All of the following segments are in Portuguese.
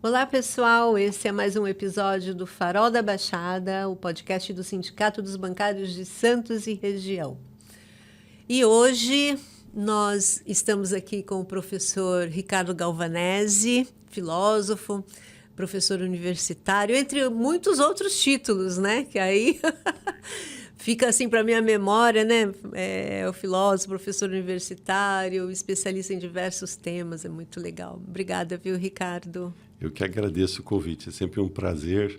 Olá, pessoal. Esse é mais um episódio do Farol da Baixada, o podcast do Sindicato dos Bancários de Santos e Região. E hoje nós estamos aqui com o professor Ricardo Galvanese, filósofo, professor universitário, entre muitos outros títulos, né? Que aí fica assim para minha memória, né? É o filósofo, professor universitário, especialista em diversos temas, é muito legal. Obrigada, viu, Ricardo? Eu que agradeço o convite, é sempre um prazer,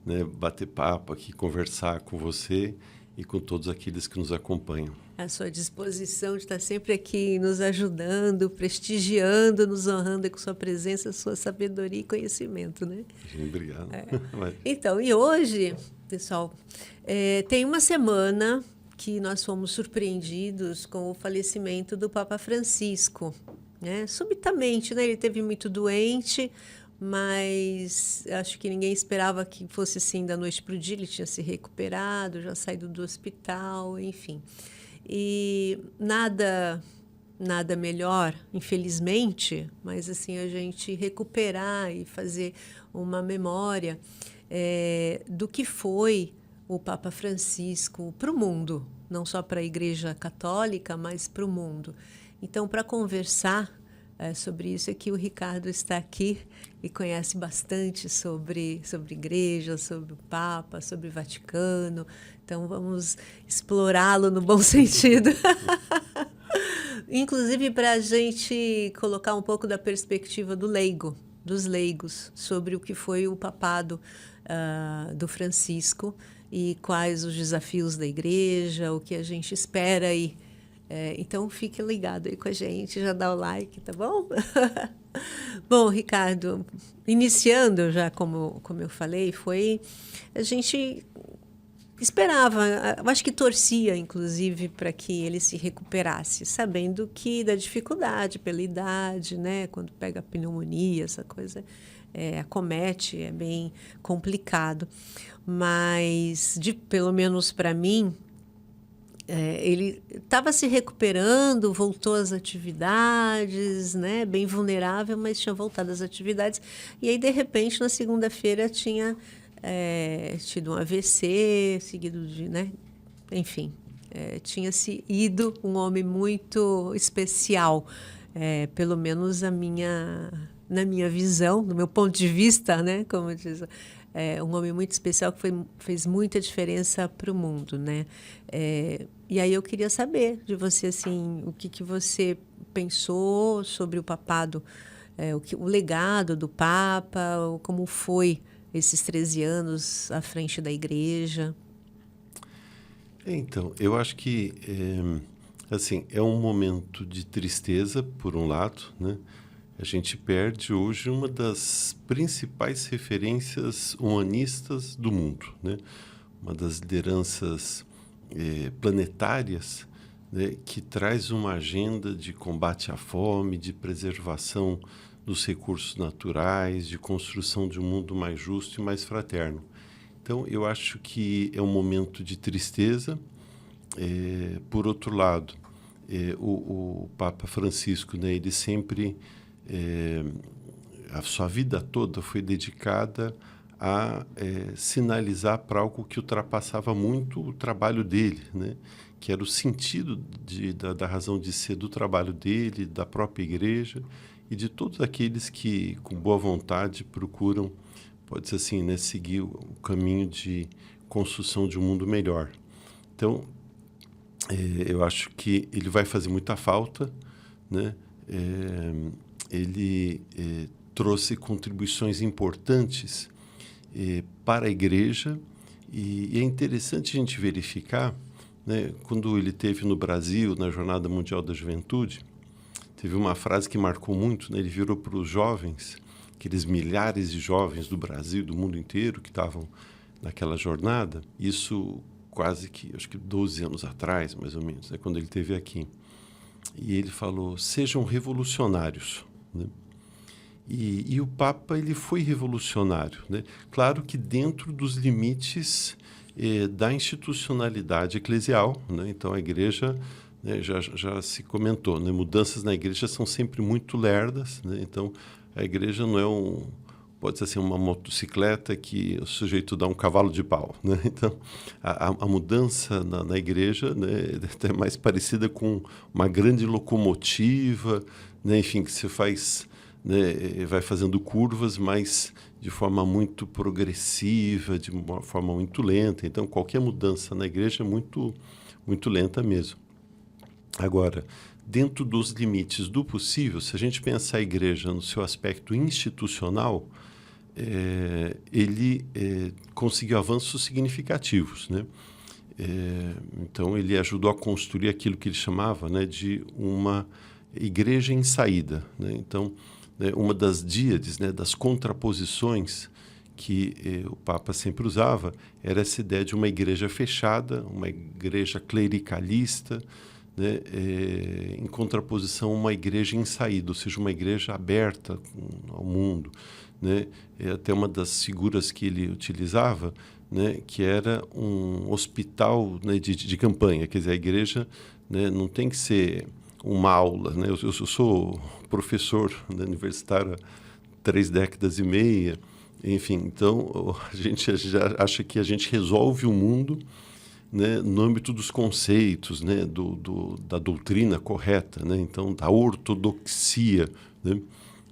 né, bater papo aqui, conversar com você e com todos aqueles que nos acompanham. À sua disposição de estar sempre aqui nos ajudando, prestigiando, nos honrando com sua presença, sua sabedoria e conhecimento, né? Obrigado. Então, e hoje, pessoal, tem uma semana que nós fomos surpreendidos com o falecimento do Papa Francisco, né? Subitamente, né? Ele esteve muito doente, mas acho que ninguém esperava que fosse assim da noite para o dia. Ele tinha se recuperado, já saído do hospital, enfim. E nada melhor, infelizmente, mas assim a gente recuperar e fazer uma memória do que foi o Papa Francisco para o mundo, não só para a Igreja Católica, mas para o mundo. Então, para conversar sobre isso, é que o Ricardo está aqui e conhece bastante sobre igreja, sobre o Papa, sobre o Vaticano. Então, vamos explorá-lo no bom sentido. Inclusive, para a gente colocar um pouco da perspectiva dos leigos, sobre o que foi o papado do Francisco e quais os desafios da igreja, o que a gente espera aí. Então, fique ligado aí com a gente, já dá o like, tá bom? Bom, Ricardo, iniciando já, como eu falei, a gente esperava, eu acho que torcia, inclusive, para que ele se recuperasse, sabendo que da dificuldade pela idade, né? Quando pega a pneumonia, essa coisa acomete, é bem complicado. Mas, pelo menos para mim, ele estava se recuperando, voltou às atividades, né? Bem vulnerável, mas tinha voltado às atividades. E aí, de repente, na segunda-feira, tinha tido um AVC, seguido de, né? Enfim, tinha-se ido um homem muito especial, pelo menos na minha visão, do meu ponto de vista, né? Como diz, um homem muito especial que fez muita diferença para o mundo, né? E aí eu queria saber de você, assim, o que você pensou sobre o papado, o legado do Papa, como foi esses 13 anos à frente da igreja. Então, eu acho que assim, é um momento de tristeza, por um lado, né? A gente perde hoje uma das principais referências humanistas do mundo, né? Uma das lideranças planetárias, né, que traz uma agenda de combate à fome, de preservação dos recursos naturais, de construção de um mundo mais justo e mais fraterno. Então, eu acho que é um momento de tristeza. Por outro lado, o Papa Francisco, né, ele sempre, a sua vida toda foi dedicada a sinalizar para algo que ultrapassava muito o trabalho dele, né? Que era o sentido da razão de ser do trabalho dele, da própria igreja e de todos aqueles que, com boa vontade, procuram, pode ser assim, né, seguir o caminho de construção de um mundo melhor. Então, eu acho que ele vai fazer muita falta, né? Ele trouxe contribuições importantes para a igreja e é interessante a gente verificar, né, quando ele esteve no Brasil, na Jornada Mundial da Juventude, teve uma frase que marcou muito, né? Ele virou para os jovens, aqueles milhares de jovens do Brasil, do mundo inteiro que estavam naquela jornada, isso quase que, acho que 12 anos atrás, mais ou menos, né, quando ele esteve aqui. E ele falou, sejam revolucionários, né? E o Papa, ele foi revolucionário, né? Claro que dentro dos limites da institucionalidade eclesial, né? Então, a igreja, né, já se comentou, né? Mudanças na igreja são sempre muito lerdas, né? Então, a igreja não é pode ser assim, uma motocicleta que o sujeito dá um cavalo de pau, né? Então, a mudança na igreja, né, é mais parecida com uma grande locomotiva, né, enfim, que você faz, né, vai fazendo curvas, mas de forma muito progressiva, de uma forma muito lenta. Então, qualquer mudança na igreja é muito, muito lenta mesmo. Agora, dentro dos limites do possível, se a gente pensar a igreja no seu aspecto institucional, ele conseguiu avanços significativos, né? Então, ele ajudou a construir aquilo que ele chamava, né, de uma igreja em saída, né? Então, né, uma das díades, né, das contraposições que o Papa sempre usava era essa ideia de uma igreja fechada, uma igreja clericalista, né, em contraposição a uma igreja em saída, ou seja, uma igreja aberta ao mundo, né? Até uma das figuras que ele utilizava, né, que era um hospital, né, de campanha, quer dizer, a igreja, né, não tem que ser uma aula, né? Eu sou professor, né, universitário há 3 décadas e meia, enfim, então a gente já acha que a gente resolve o mundo, né, no âmbito dos conceitos, né, da doutrina correta, né, então da ortodoxia, né?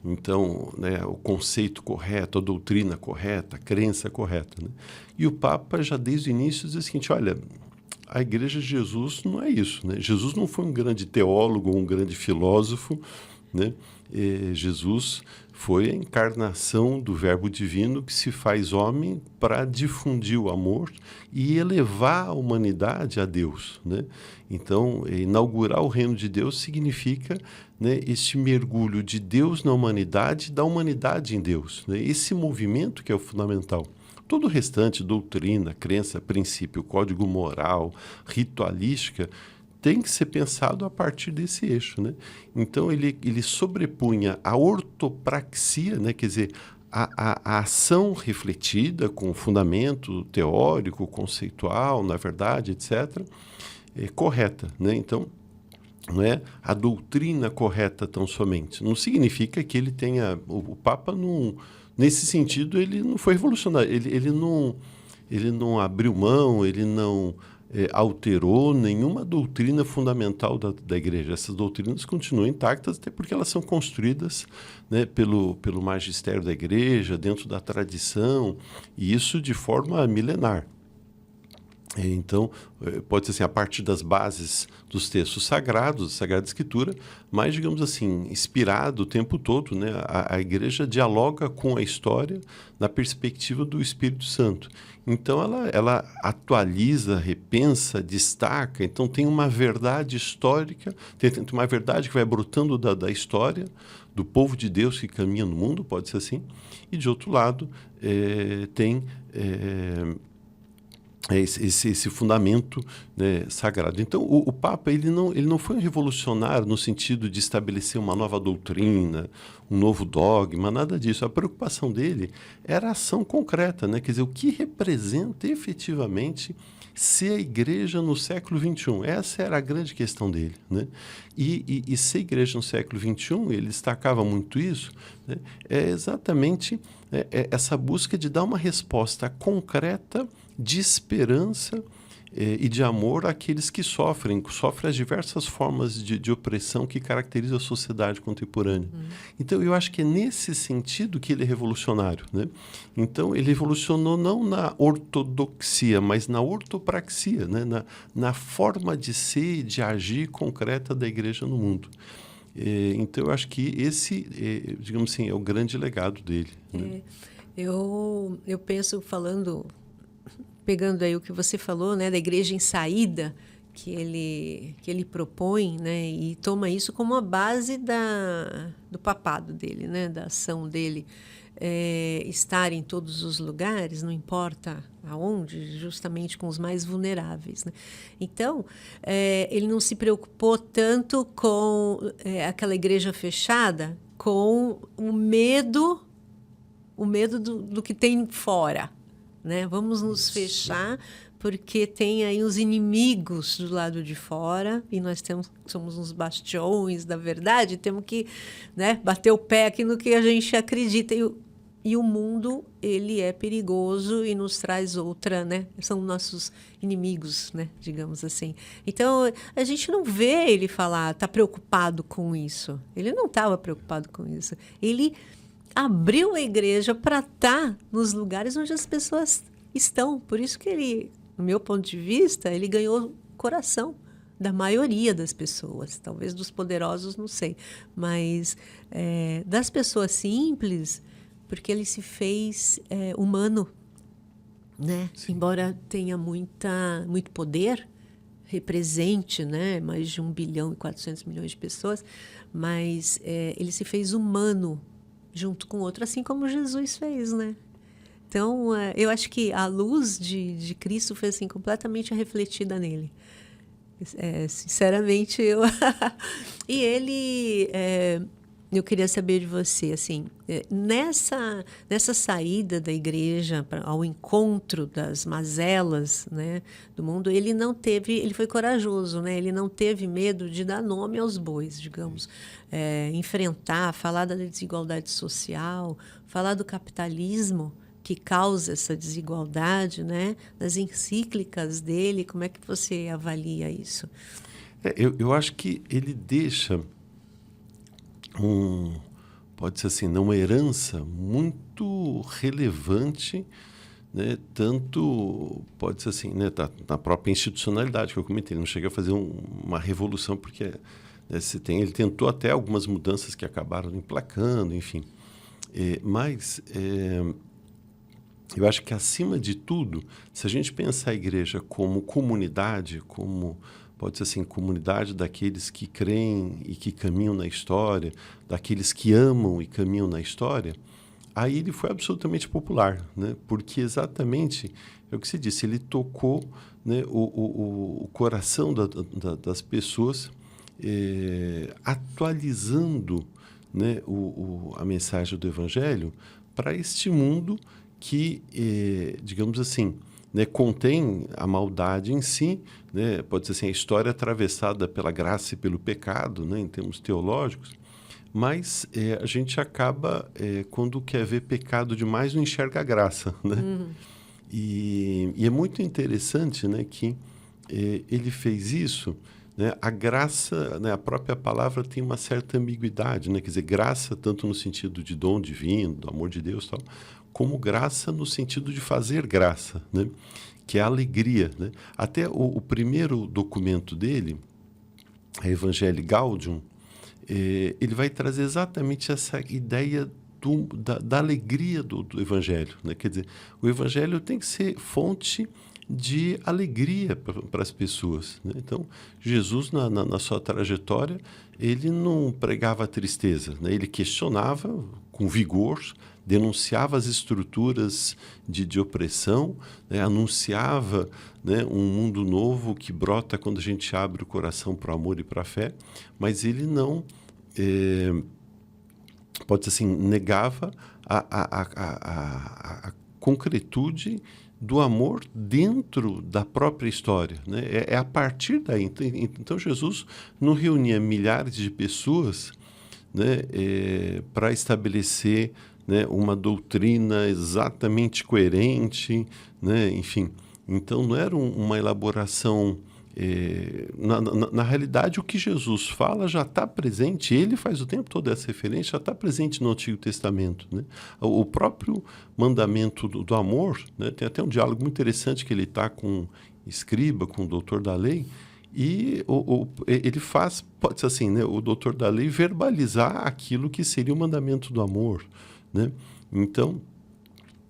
Então, né, o conceito correto, a doutrina correta, a crença correta, né? E o Papa já desde o início diz o seguinte: olha, a Igreja de Jesus não é isso, né? Jesus não foi um grande teólogo, um grande filósofo, né? Jesus foi a encarnação do Verbo Divino que se faz homem para difundir o amor e elevar a humanidade a Deus, né? Então, inaugurar o reino de Deus significa, né, este mergulho de Deus na humanidade, da humanidade em Deus, né? Esse movimento que é o fundamental. Todo o restante, doutrina, crença, princípio, código moral, ritualística, tem que ser pensado a partir desse eixo, né? Então, ele sobrepunha a ortopraxia, né? Quer dizer, a ação refletida com fundamento teórico, conceitual, na verdade, etc., correta, né? Então, não é a doutrina correta tão somente. Não significa que ele tenha... O Papa, não, nesse sentido, ele não foi revolucionário. Ele não abriu mão, ele não alterou nenhuma doutrina fundamental da igreja. Essas doutrinas continuam intactas, até porque elas são construídas, né, pelo magistério da igreja, dentro da tradição, e isso de forma milenar. Então, pode ser assim, a partir das bases dos textos sagrados, da Sagrada Escritura, mas, digamos assim, inspirado o tempo todo, né? A igreja dialoga com a história na perspectiva do Espírito Santo. Então, ela atualiza, repensa, destaca. Então, tem uma verdade histórica, tem uma verdade que vai brotando da história, do povo de Deus que caminha no mundo, pode ser assim. E, de outro lado, tem... esse fundamento, né, sagrado. Então, o Papa ele não foi um revolucionário no sentido de estabelecer uma nova doutrina, um novo dogma, nada disso. A preocupação dele era a ação concreta, né? Quer dizer, o que representa efetivamente ser a igreja no século XXI. Essa era a grande questão dele, né? E ser igreja no século XXI, ele destacava muito isso, né? É exatamente essa busca de dar uma resposta concreta de esperança e de amor àqueles que sofrem as diversas formas de opressão que caracterizam a sociedade contemporânea. Então, eu acho que é nesse sentido que ele é revolucionário, né? Então, ele revolucionou não na ortodoxia, mas na ortopraxia, né? Na forma de ser e de agir concreta da igreja no mundo. Então, eu acho que esse, digamos assim, é o grande legado dele, né? Eu penso, pegando aí o que você falou, né, da igreja em saída, que ele propõe, né, e toma isso como a base do papado dele, né, da ação dele, estar em todos os lugares, não importa aonde, justamente com os mais vulneráveis, né? Então, ele não se preocupou tanto com aquela igreja fechada, com o medo do que tem fora, né? Vamos nos fechar porque tem aí os inimigos do lado de fora e nós somos uns bastiões da verdade, temos que, né, bater o pé aqui no que a gente acredita. e o mundo, ele é perigoso e nos traz outra, né? São nossos inimigos, né? Digamos assim. Então, a gente não vê ele falar, tá preocupado com isso. Ele não estava preocupado com isso. Ele abriu a igreja para estar nos lugares onde as pessoas estão. Por isso que ele, no meu ponto de vista, ele ganhou o coração da maioria das pessoas. Talvez dos poderosos, não sei. Mas das pessoas simples, porque ele se fez humano, né? Embora tenha muito poder, represente, né, mais de 1,4 bilhão de pessoas, mas ele se fez humano junto com outro, assim como Jesus fez, né? Então, eu acho que a luz de Cristo foi assim, completamente refletida nele. Sinceramente, eu... E ele... eu queria saber de você, assim, nessa saída da igreja ao encontro das mazelas, né, do mundo, ele foi corajoso, né? Ele não teve medo de dar nome aos bois, digamos, enfrentar, falar da desigualdade social, falar do capitalismo que causa essa desigualdade, né? Nas encíclicas dele, como é que você avalia isso? Eu acho que ele deixa pode ser assim, uma herança muito relevante, né? Tanto pode ser assim, né? Na própria institucionalidade que eu comentei, ele não chega a fazer uma revolução, porque ele tentou até algumas mudanças que acabaram emplacando, enfim. Mas eu acho que, acima de tudo, se a gente pensar a igreja como comunidade, como pode ser assim, comunidade daqueles que creem e que caminham na história, daqueles que amam e caminham na história, aí ele foi absolutamente popular, né? Porque exatamente é o que você disse, ele tocou, né, o coração das pessoas, atualizando, né, a mensagem do Evangelho para este mundo que, digamos assim, né, contém a maldade em si, né, pode ser assim, a história atravessada pela graça e pelo pecado, né, em termos teológicos, mas a gente acaba, quando quer ver pecado demais, não enxerga a graça, né? E é muito interessante, né, que ele fez isso, né? A graça, né, a própria palavra tem uma certa ambiguidade, né? Quer dizer, graça tanto no sentido de dom divino, do amor de Deus, tal, como graça no sentido de fazer graça, né? Que é a alegria, né? Até o primeiro documento dele, a Evangelii Gaudium, ele vai trazer exatamente essa ideia da alegria do Evangelho, né? Quer dizer, o Evangelho tem que ser fonte de alegria para as pessoas, né? Então, Jesus, na sua trajetória, ele não pregava tristeza, né? Ele questionava com vigor, denunciava as estruturas de opressão, né? Anunciava, né, um mundo novo que brota quando a gente abre o coração para o amor e para a fé, mas ele não, pode ser assim, negava a concretude do amor dentro da própria história, né? É a partir daí. Então, Jesus não reunia milhares de pessoas, né, para estabelecer, né, uma doutrina exatamente coerente, né? Enfim, então não era uma elaboração. Na realidade, o que Jesus fala já está presente, ele faz o tempo todo essa referência, já está presente no Antigo Testamento, né? O próprio mandamento do amor, né? Tem até um diálogo muito interessante que ele está com escriba, com o doutor da lei, e ele faz, pode ser assim, né, o doutor da lei verbalizar aquilo que seria o mandamento do amor, né? Então,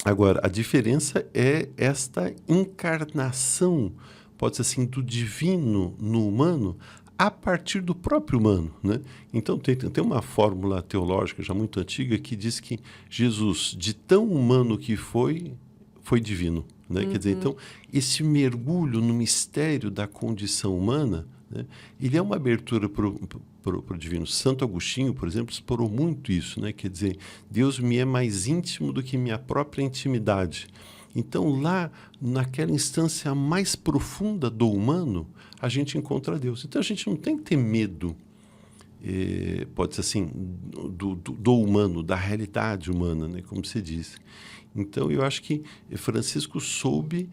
agora, a diferença é esta encarnação, pode ser assim, do divino no humano a partir do próprio humano, né? Então, tem uma fórmula teológica já muito antiga que diz que Jesus, de tão humano que foi divino, né? Quer dizer, então, esse mergulho no mistério da condição humana, né, ele é uma abertura para o divino. Santo Agostinho, por exemplo, explorou muito isso, né? Quer dizer, Deus me é mais íntimo do que minha própria intimidade. Então, lá, naquela instância mais profunda do humano, a gente encontra Deus. Então, a gente não tem que ter medo pode ser assim, do humano, da realidade humana, né, como você disse. Então, eu acho que Francisco soube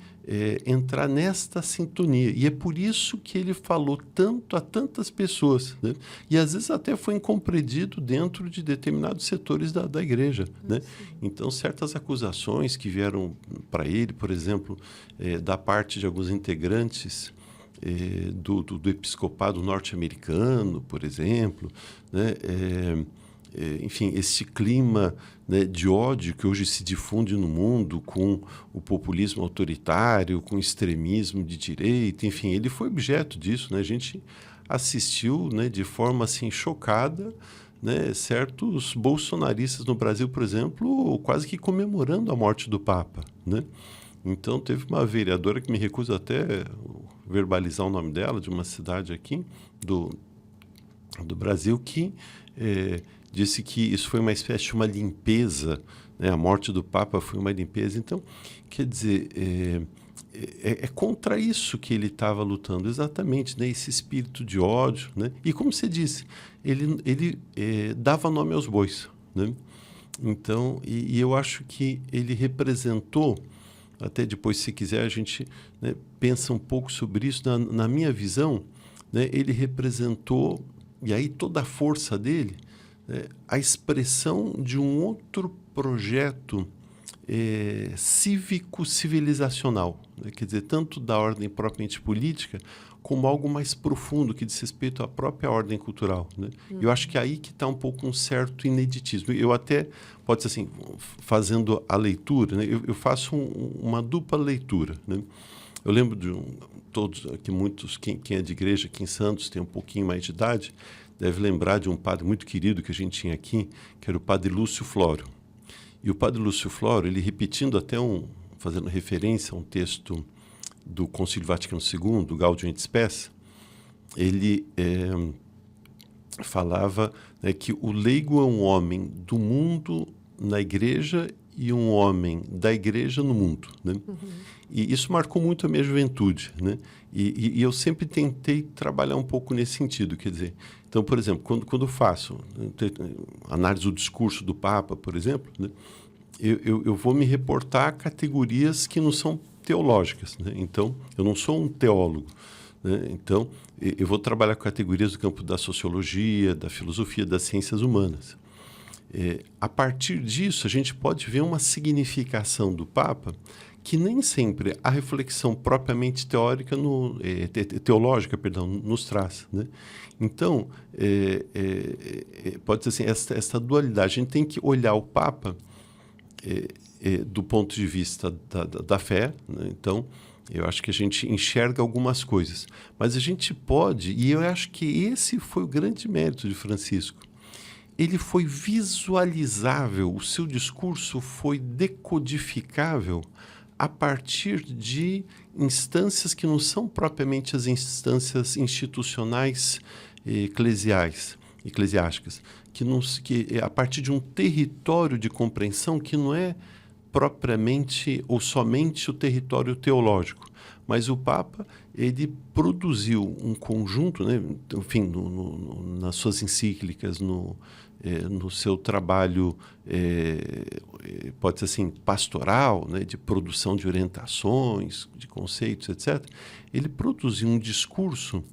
entrar nesta sintonia. E é por isso que ele falou tanto a tantas pessoas, né? E, às vezes, até foi incompreendido dentro de determinados setores da igreja, né? Então, certas acusações que vieram para ele, por exemplo, da parte de alguns integrantes do episcopado norte-americano, por exemplo, né? Enfim, esse clima, né, de ódio que hoje se difunde no mundo com o populismo autoritário, com o extremismo de direita, enfim, ele foi objeto disso, né? A gente assistiu, né, de forma assim chocada, né, certos bolsonaristas no Brasil, por exemplo, quase que comemorando a morte do Papa, né? Então, teve uma vereadora que me recuso até verbalizar o nome dela, de uma cidade aqui do Brasil, que disse que isso foi uma espécie de uma limpeza, né? A morte do Papa foi uma limpeza. Então, quer dizer, é contra isso que ele estava lutando, exatamente, né? Esse espírito de ódio, né? E como você disse, ele dava nome aos bois, né? Então, e eu acho que ele representou, até depois, se quiser, a gente, né, pensa um pouco sobre isso. Na minha visão, né, ele representou, e aí toda a força dele, a expressão de um outro projeto cívico-civilizacional, né? Quer dizer, tanto da ordem propriamente política, como algo mais profundo que diz respeito à própria ordem cultural, né? Eu acho que é aí que está um pouco um certo ineditismo. Eu até, pode ser assim, fazendo a leitura, né? Eu faço uma dupla leitura, né? Eu lembro de todos aqui, muitos, quem é de igreja aqui em Santos, tem um pouquinho mais de idade, deve lembrar de um padre muito querido que a gente tinha aqui, que era o padre Lúcio Flório. E o padre Lúcio Flório, ele repetindo até fazendo referência a um texto do Concílio Vaticano II, do Gaudium et Spes, ele falava, né, que o leigo é um homem do mundo na igreja e um homem da igreja no mundo, né? E isso marcou muito a minha juventude, né? E eu sempre tentei trabalhar um pouco nesse sentido, quer dizer, então, por exemplo, quando faço análise do discurso do Papa, por exemplo, né, eu vou me reportar a categorias que não são teológicas, né? Então, eu não sou um teólogo, né? Então, eu vou trabalhar com categorias do campo da sociologia, da filosofia, das ciências humanas. A partir disso, a gente pode ver uma significação do Papa que nem sempre a reflexão propriamente teológica, nos traz, né? Então, pode ser assim, essa dualidade. A gente tem que olhar o Papa do ponto de vista da fé, né? Então, eu acho que a gente enxerga algumas coisas. Mas a gente pode, e eu acho que esse foi o grande mérito de Francisco, ele foi visualizável, o seu discurso foi decodificável a partir de instâncias que não são propriamente as instâncias institucionais eclesiásticas, que a partir de um território de compreensão que não é propriamente ou somente o território teológico, mas o Papa, ele produziu um conjunto, né, enfim, nas suas encíclicas, no seu trabalho, pode ser assim, pastoral, né, de produção de orientações, de conceitos, etc., ele produziu um discurso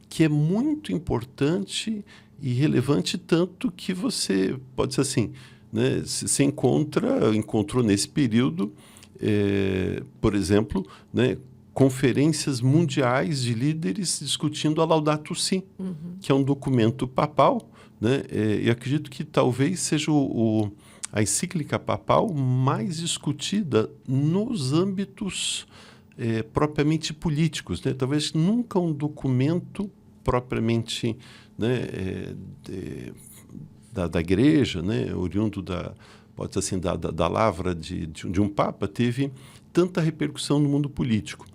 que é muito importante e relevante, tanto que você, pode ser assim, né, se encontrou nesse período, por exemplo, né, conferências mundiais de líderes discutindo a Laudato Si, que é um documento papal, né? E acredito que talvez seja a encíclica papal mais discutida nos âmbitos propriamente políticos, né? Talvez nunca um documento propriamente, né, da igreja, né, oriundo pode ser assim, da lavra de um papa, teve tanta repercussão no mundo político.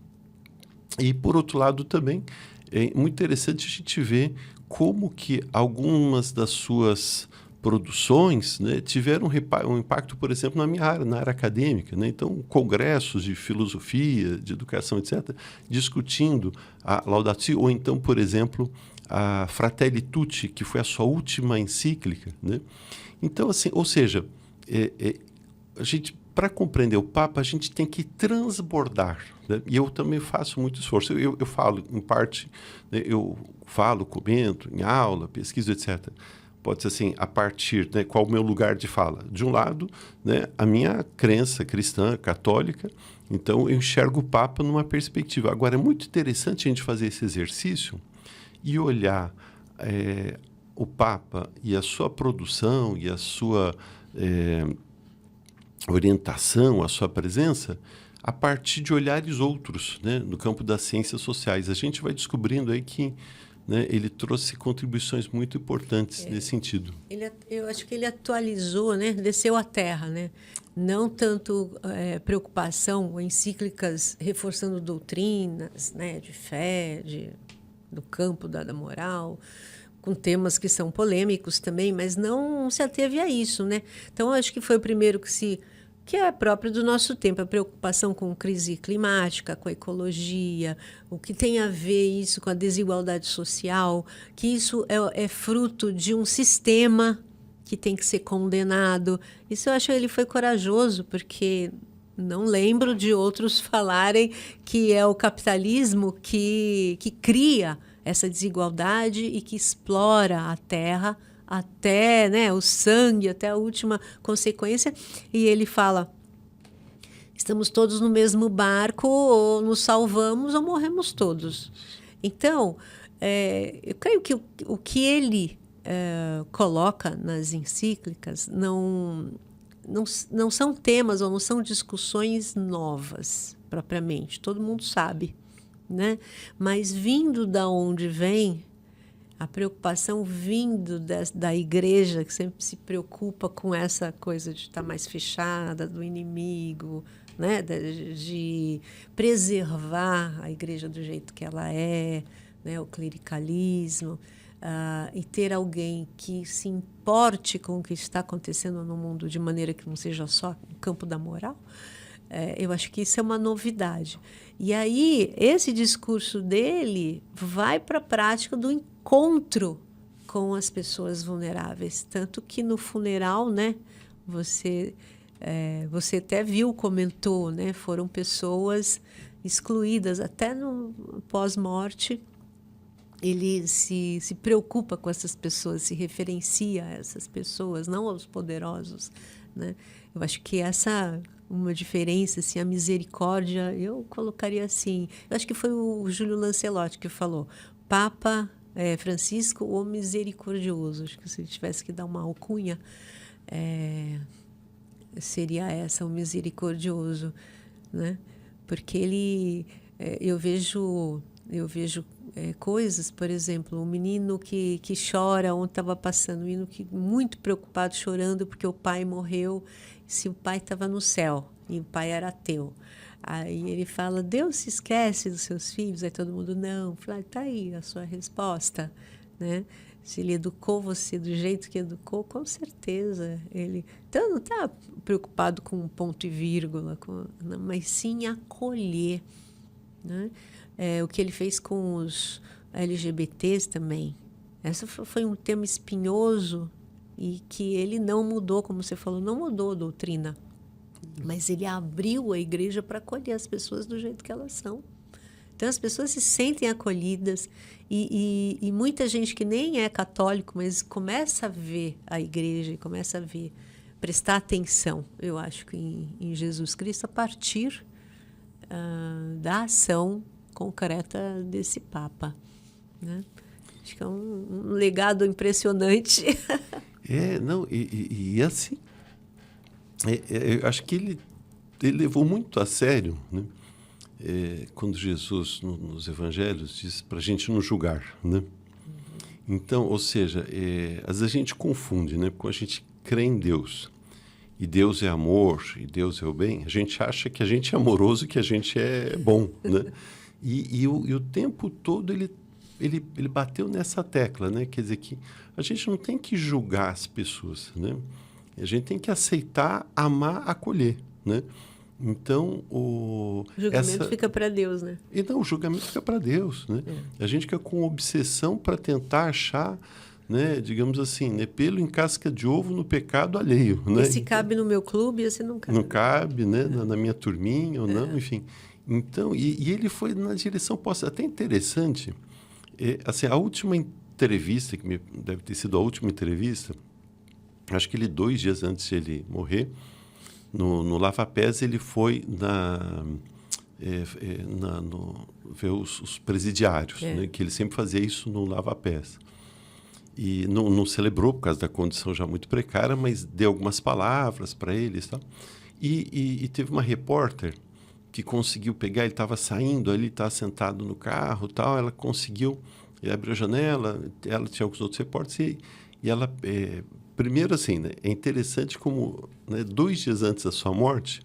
E, por outro lado, também é muito interessante a gente ver como que algumas das suas produções, né, tiveram um impacto, por exemplo, na minha área, na área acadêmica, né? Então, congressos de filosofia, de educação, etc., discutindo a Laudato Si, ou então, por exemplo, a Fratelli Tutti, que foi a sua última encíclica, né? Então, assim, ou seja, a gente, para compreender o Papa, a gente tem que transbordar, né? E eu também faço muito esforço. Eu falo, em parte, né, eu falo, comento, em aula, pesquiso, etc. Pode ser assim, a partir, né, qual o meu lugar de fala? De um lado, né, a minha crença cristã, católica, então eu enxergo o Papa numa perspectiva. Agora, é muito interessante a gente fazer esse exercício e olhar o Papa e a sua produção e a sua orientação, a sua presença, a partir de olhares outros, né, no campo das ciências sociais. A gente vai descobrindo aí que, né, ele trouxe contribuições muito importantes nesse sentido. Eu acho que ele atualizou, né, desceu à terra, né? Não tanto preocupação, encíclicas reforçando doutrinas, né, de fé, do campo da moral, com temas que são polêmicos também, mas não se ateve a isso, né? Então, acho que foi o primeiro que é próprio do nosso tempo, a preocupação com crise climática, com a ecologia, o que tem a ver isso com a desigualdade social, que isso é fruto de um sistema que tem que ser condenado. Isso eu acho que ele foi corajoso, porque não lembro de outros falarem que é o capitalismo que cria essa desigualdade e que explora a terra até, né, o sangue, até a última consequência. E ele fala, estamos todos no mesmo barco, ou nos salvamos ou morremos todos. Então, eu creio que o que ele coloca nas encíclicas não são temas ou não são discussões novas, propriamente. Todo mundo sabe, né? Mas vindo da onde vem, a preocupação vindo da igreja, que sempre se preocupa com essa coisa de estar mais fechada, do inimigo, né? De preservar a igreja do jeito que ela é, né? O clericalismo, e ter alguém que se importe com o que está acontecendo no mundo de maneira que não seja só no campo da moral, eu acho que isso é uma novidade. E aí, esse discurso dele vai para a prática do encontro com as pessoas vulneráveis. Tanto que no funeral, né, você até viu, comentou, né, foram pessoas excluídas. Até no pós-morte, ele se preocupa com essas pessoas, se referencia a essas pessoas, não aos poderosos, né? Eu acho que essa uma diferença, assim, a misericórdia, eu colocaria assim. Eu acho que foi o Júlio Lancelotti que falou, Papa Francisco, o misericordioso. Acho que se ele tivesse que dar uma alcunha, seria essa, o misericordioso, né? Porque ele, eu vejo coisas, por exemplo, um menino que chora, onde estava passando, um menino muito preocupado, chorando porque o pai morreu, se o pai estava no céu e o pai era ateu. Aí ele fala, Deus se esquece dos seus filhos? Aí todo mundo, não. Fala, está aí a sua resposta, né? Se ele educou você do jeito que educou, com certeza. Ele então, não está preocupado com um ponto e vírgula, mas sim acolher, né? O que ele fez com os LGBTs também. Esse foi um tema espinhoso e que ele não mudou, como você falou, não mudou a doutrina. Mas ele abriu a igreja para acolher as pessoas do jeito que elas são. Então, as pessoas se sentem acolhidas e muita gente que nem é católico, mas começa a ver a igreja e começa a prestar atenção, eu acho, que em Jesus Cristo, a partir da ação concreta desse Papa, né? Acho que é um legado impressionante. Não, e assim, eu acho que ele levou muito a sério, né? Quando Jesus, nos evangelhos, diz para a gente não julgar, né? Então, ou seja, às vezes a gente confunde, né? Quando a gente crê em Deus, e Deus é amor, e Deus é o bem, a gente acha que a gente é amoroso e que a gente é bom, né? E o tempo todo ele bateu nessa tecla, né? Quer dizer que a gente não tem que julgar as pessoas, né? A gente tem que aceitar, amar, acolher, né? Então, O julgamento fica para Deus, né? Então, o julgamento fica para Deus, né? A gente fica com obsessão para tentar achar, né, digamos assim, né, pelo em casca de ovo no pecado alheio, né? Esse cabe no meu clube, esse não cabe. Não cabe, né, na minha turminha ou não, enfim. Então, e ele foi na direção oposta. Até interessante, assim, a última entrevista, deve ter sido a última entrevista, acho que 2 dias antes de ele morrer, no Lava Pés, ele foi ver os presidiários, né? Que ele sempre fazia isso no Lava Pés. E não celebrou por causa da condição já muito precária, mas deu algumas palavras para eles. Tal. E teve uma repórter que conseguiu pegar, ele estava saindo, ele estava sentado no carro, tal, ela conseguiu, ele abriu a janela, ela tinha alguns outros repórteres, e ela... primeiro, assim, né, é interessante como, né, 2 dias antes da sua morte,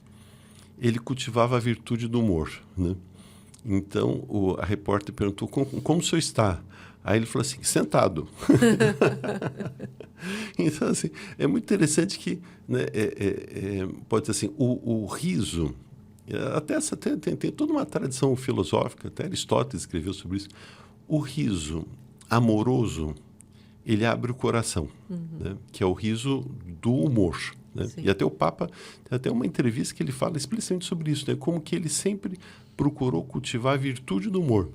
ele cultivava a virtude do humor, né? Então, a repórter perguntou, como o senhor está? Aí ele falou assim, sentado. Então, assim, é muito interessante que, né, pode ser assim, o riso, tem toda uma tradição filosófica, até Aristóteles escreveu sobre isso, o riso amoroso, ele abre o coração, né? Que é o riso do humor. Né? E até o Papa, tem até uma entrevista que ele fala explicitamente sobre isso, né? Como que ele sempre procurou cultivar a virtude do humor.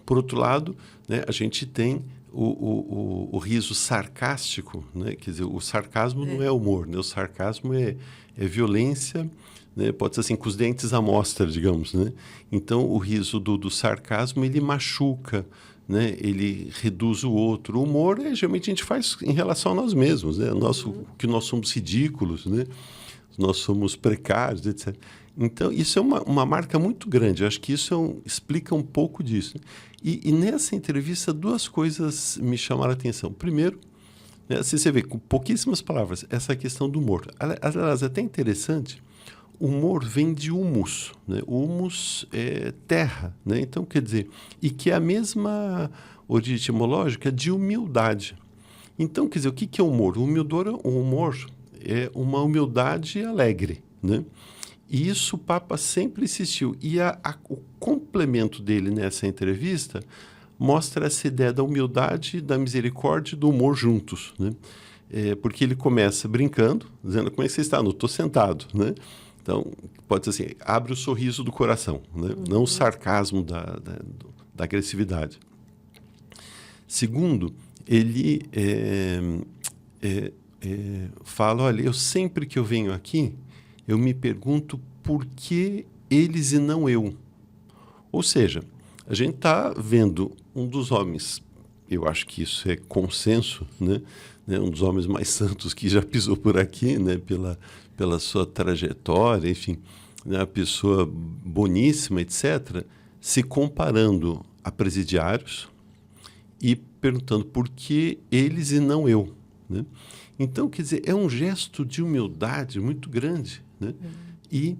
Por outro lado, né, a gente tem o riso sarcástico, né? Quer dizer, o sarcasmo não é humor, né? O sarcasmo é violência, né? Pode ser assim, com os dentes à mostra, digamos, né? Então, o riso do sarcasmo, ele machuca, né? Ele reduz o outro. O humor, geralmente, a gente faz em relação a nós mesmos, né? Que nós somos ridículos, né? Nós somos precários, etc. Então, isso é uma marca muito grande. Eu acho que isso explica um pouco disso. E nessa entrevista, 2 coisas me chamaram a atenção. Primeiro, né, assim, você vê, com pouquíssimas palavras, essa questão do humor. Aliás, é até interessante, o humor vem de humus, né? Humus é terra, né? Então, quer dizer, e que é a mesma origem etimológica de humildade. Então, quer dizer, o que é humor? O humor é uma humildade alegre, né? E isso o Papa sempre insistiu. E o complemento dele nessa entrevista mostra essa ideia da humildade, da misericórdia e do humor juntos, né? Porque ele começa brincando, dizendo, como é que você está? Não, estou sentado, né? Então, pode ser assim, abre o sorriso do coração, né? Não o sarcasmo da agressividade. Segundo, ele fala, olha, eu sempre que eu venho aqui, eu me pergunto por que eles e não eu. Ou seja, a gente está vendo um dos homens, eu acho que isso é consenso, né? Um dos homens mais santos que já pisou por aqui, né? Pela sua trajetória, enfim, né? A pessoa boníssima, etc., se comparando a presidiários e perguntando por que eles e não eu, né? Então, quer dizer, é um gesto de humildade muito grande, né? E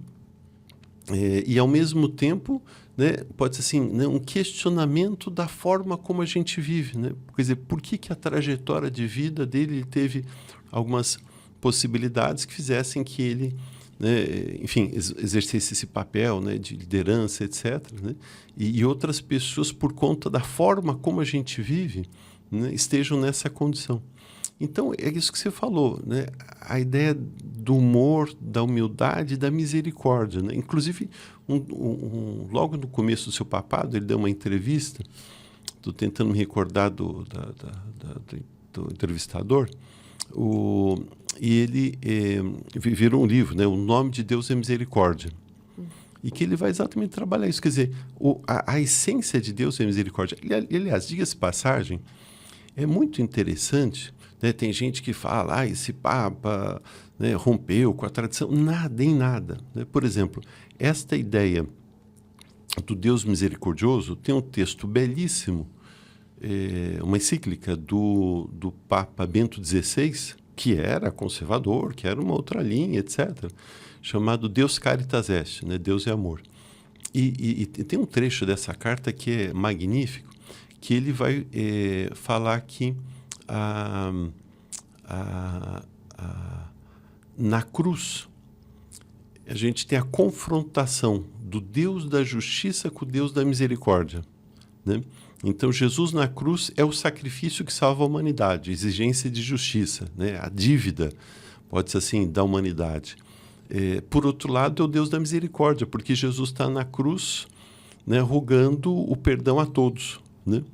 ao mesmo tempo, né, pode ser assim, né, um questionamento da forma como a gente vive, né? Quer dizer, por que a trajetória de vida dele teve algumas possibilidades que fizessem que ele, né, enfim, exercesse esse papel, né, de liderança, etc., né? E outras pessoas, por conta da forma como a gente vive, né, estejam nessa condição. Então, é isso que você falou, né? A ideia do humor, da humildade e da misericórdia, né? Inclusive, logo no começo do seu papado, ele deu uma entrevista, estou tentando me recordar do entrevistador, e ele virou um livro, né? O Nome de Deus é Misericórdia. E que ele vai exatamente trabalhar isso, quer dizer, a essência de Deus é misericórdia. E, aliás, diga-se passagem, é muito interessante, né? Tem gente que fala, esse Papa, né, rompeu com a tradição. Nada em nada, né? Por exemplo, esta ideia do Deus misericordioso tem um texto belíssimo, uma encíclica do Papa Bento XVI, que era conservador, que era uma outra linha, etc., chamado Deus Caritas Est, né? Deus é amor. E tem um trecho dessa carta que é magnífico, que ele vai falar que na cruz a gente tem a confrontação do Deus da justiça com o Deus da misericórdia, né? Então, Jesus na cruz é o sacrifício que salva a humanidade, a exigência de justiça, né? A dívida, pode ser assim, da humanidade. Por outro lado, é o Deus da misericórdia, porque Jesus está na cruz, né, rogando o perdão a todos, né?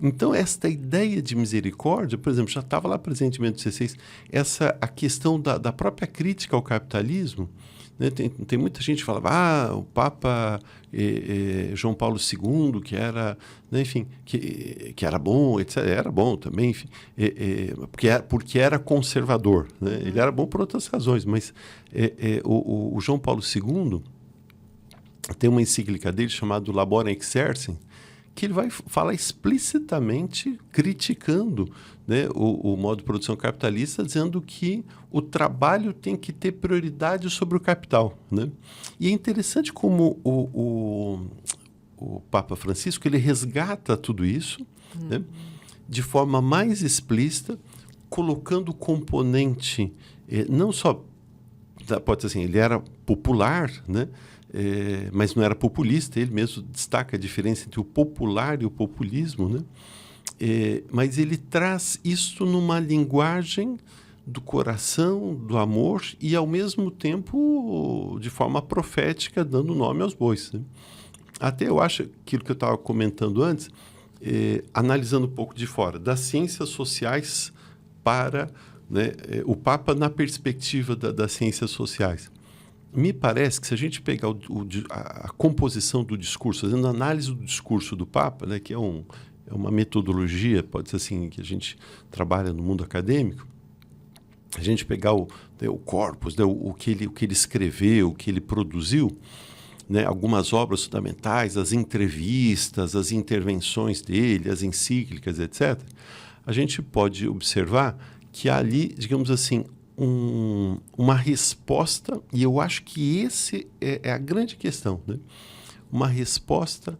Então, esta ideia de misericórdia, por exemplo, já estava lá presente em Bento XVI, a questão da própria crítica ao capitalismo, né? Tem muita gente que falava, o Papa João Paulo II, que era, né, enfim, que era bom, etc. Era bom também, enfim, porque era conservador, né? Ele era bom por outras razões, mas o João Paulo II tem uma encíclica dele chamada Laborem Exercem, que ele vai falar explicitamente criticando, né, o modo de produção capitalista, dizendo que o trabalho tem que ter prioridade sobre o capital, né? E é interessante como o Papa Francisco ele resgata tudo isso, né, de forma mais explícita, colocando o componente, não só, pode ser assim, ele era popular, né? Mas não era populista, ele mesmo destaca a diferença entre o popular e o populismo, né? Mas ele traz isso numa linguagem do coração, do amor e, ao mesmo tempo, de forma profética, dando nome aos bois, né? Até eu acho aquilo que eu estava comentando antes, analisando um pouco de fora, das ciências sociais para, né, o Papa na perspectiva das ciências sociais. Me parece que se a gente pegar a composição do discurso, fazendo análise do discurso do Papa, né, que é uma metodologia, pode ser assim, que a gente trabalha no mundo acadêmico, a gente pegar o corpus, né, o que ele escreveu, o que ele produziu, né, algumas obras fundamentais, as entrevistas, as intervenções dele, as encíclicas, etc., a gente pode observar que há ali, digamos assim, uma resposta, e eu acho que esse é a grande questão, né? Uma resposta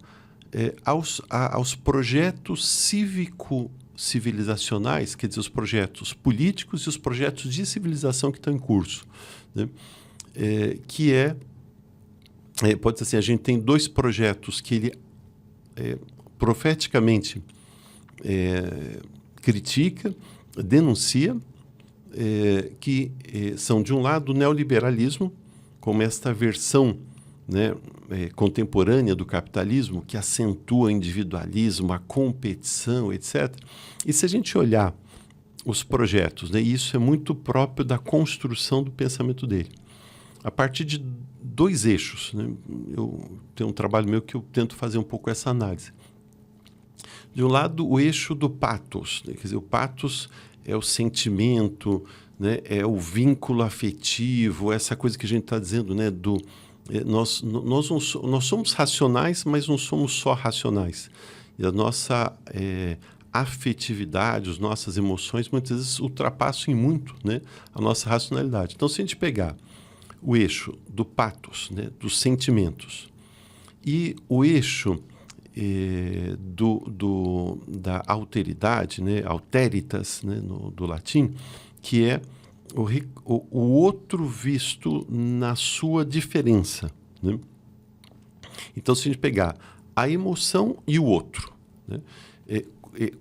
aos projetos cívico-civilizacionais, quer dizer, os projetos políticos e os projetos de civilização que estão em curso, né? Pode ser assim, a gente tem dois projetos que ele profeticamente critica, denuncia, que são, de um lado, o neoliberalismo, como esta versão, né, contemporânea do capitalismo, que acentua o individualismo, a competição, etc. E se a gente olhar os projetos, né, isso é muito próprio da construção do pensamento dele, a partir de dois eixos, né? Eu tenho um trabalho meu que eu tento fazer um pouco essa análise. De um lado, o eixo do pathos, né? Quer dizer, o pathos é o sentimento, né? É o vínculo afetivo, essa coisa que a gente está dizendo, né? Nós somos racionais, mas não somos só racionais. E a nossa afetividade, as nossas emoções, muitas vezes ultrapassam em muito, né, a nossa racionalidade. Então, se a gente pegar o eixo do pathos, né, dos sentimentos, e o eixo da alteridade, né, alteritas, né, do latim, que é o outro visto na sua diferença, né? Então, se a gente pegar a emoção e o outro, né,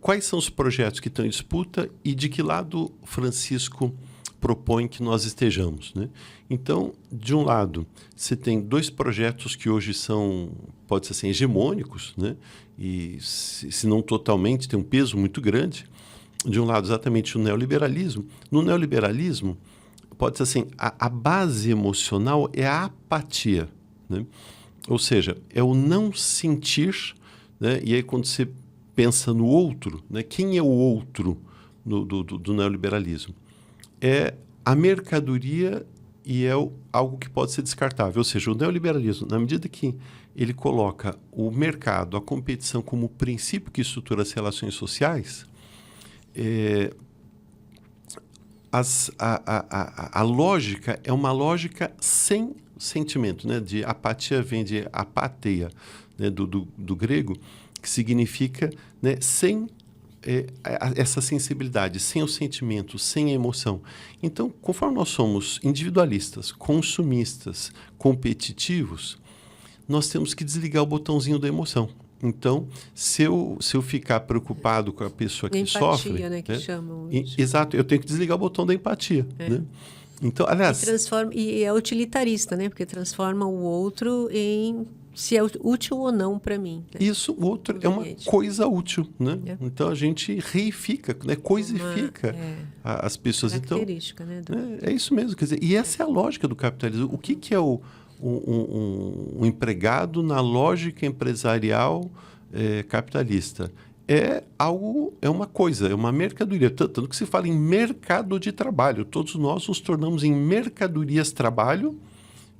quais são os projetos que estão em disputa e de que lado Francisco propõe que nós estejamos, né? Então, de um lado, você tem dois projetos que hoje são, pode ser assim, hegemônicos, né? E, se não totalmente, tem um peso muito grande. De um lado, exatamente o neoliberalismo. No neoliberalismo, pode ser assim, a base emocional é a apatia, né? Ou seja, é o não sentir, né? E aí, quando você pensa no outro, né? Quem é o outro do neoliberalismo? É a mercadoria e algo que pode ser descartável. Ou seja, o neoliberalismo, na medida que ele coloca o mercado, a competição como princípio que estrutura as relações sociais, a lógica é uma lógica sem sentimento, né? De apatia vem de apateia, né? do grego, que significa, né, sem essa sensibilidade, sem o sentimento, sem a emoção. Então, conforme nós somos individualistas, consumistas, competitivos, nós temos que desligar o botãozinho da emoção. Então, se eu ficar preocupado com a pessoa que empatia, sofre... né, que chamam. Exato, eu tenho que desligar o botão da empatia. Né? Então, aliás... E é utilitarista, né? Porque transforma o outro em se é útil ou não para mim. Né? Isso, o outro é uma coisa útil. Né? Então, a gente reifica, né? Coisifica as pessoas. Característica, então, né? É isso mesmo. Quer dizer, e essa é a lógica do capitalismo. O que é um empregado na lógica empresarial capitalista? É uma coisa, é uma mercadoria. Tanto que se fala em mercado de trabalho. Todos nós nos tornamos em mercadorias trabalho,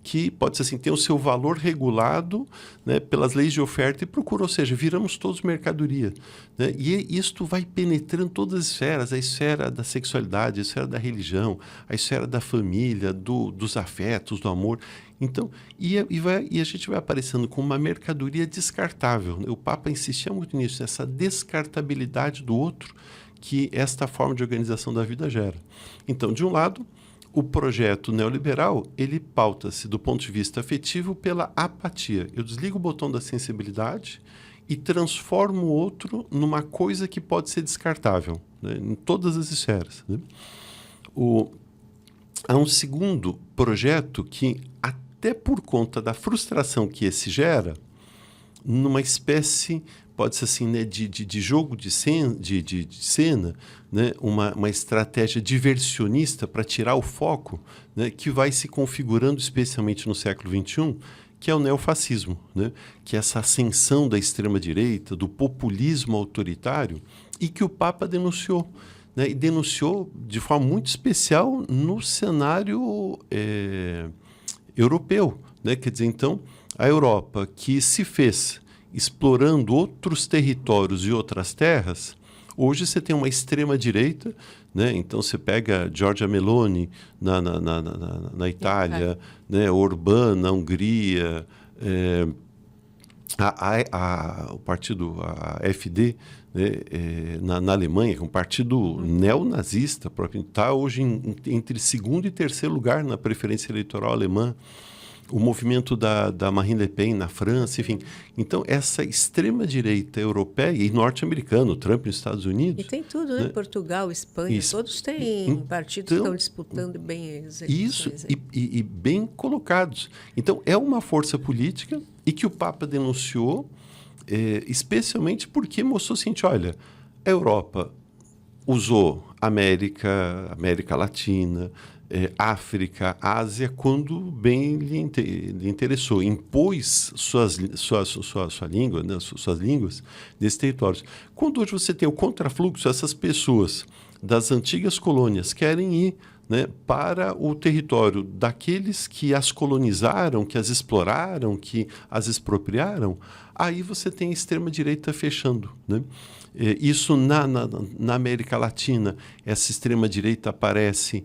que pode ser assim, tem o seu valor regulado, né, pelas leis de oferta e procura, ou seja, viramos todos mercadoria. Né? E isto vai penetrando todas as esferas, a esfera da sexualidade, a esfera da religião, a esfera da família, dos afetos, do amor. Então, e a gente vai aparecendo com uma mercadoria descartável. Né? O Papa insistia muito nisso, nessa descartabilidade do outro que esta forma de organização da vida gera. Então, de um lado, o projeto neoliberal, ele pauta-se do ponto de vista afetivo pela apatia. Eu desligo o botão da sensibilidade e transformo o outro numa coisa que pode ser descartável, né, em todas as esferas. Né? Há um segundo projeto que, até por conta da frustração que esse gera, numa espécie, pode ser assim, né, de jogo de cena, né, uma estratégia diversionista para tirar o foco, né, que vai se configurando especialmente no século XXI, que é o neofascismo, né, que é essa ascensão da extrema-direita, do populismo autoritário, e que o Papa denunciou. Né, e denunciou de forma muito especial no cenário europeu. Né? Quer dizer, então, a Europa que se fez explorando outros territórios e outras terras, hoje você tem uma extrema-direita, né? Então você pega Giorgia Meloni na Itália, né? Orbán na Hungria, o partido, a AfD, né? Na Alemanha, que é um partido neonazista, está hoje entre segundo e terceiro lugar na preferência eleitoral alemã. O movimento da Marine Le Pen na França, enfim. Então, essa extrema-direita europeia e norte-americana, o Trump nos Estados Unidos... E tem tudo, né? Portugal, Espanha, todos têm partidos que estão disputando bem as eleições. Isso, e bem colocados. Então, é uma força política e que o Papa denunciou, especialmente porque mostrou o seguinte, olha, a Europa usou América Latina... África, Ásia, quando bem lhe interessou, impôs sua língua, né, suas línguas nesses territórios. Quando hoje você tem o contrafluxo, essas pessoas das antigas colônias querem ir, né, para o território daqueles que as colonizaram, que as exploraram, que as expropriaram, aí você tem a extrema-direita fechando, né? Isso na América Latina, essa extrema-direita aparece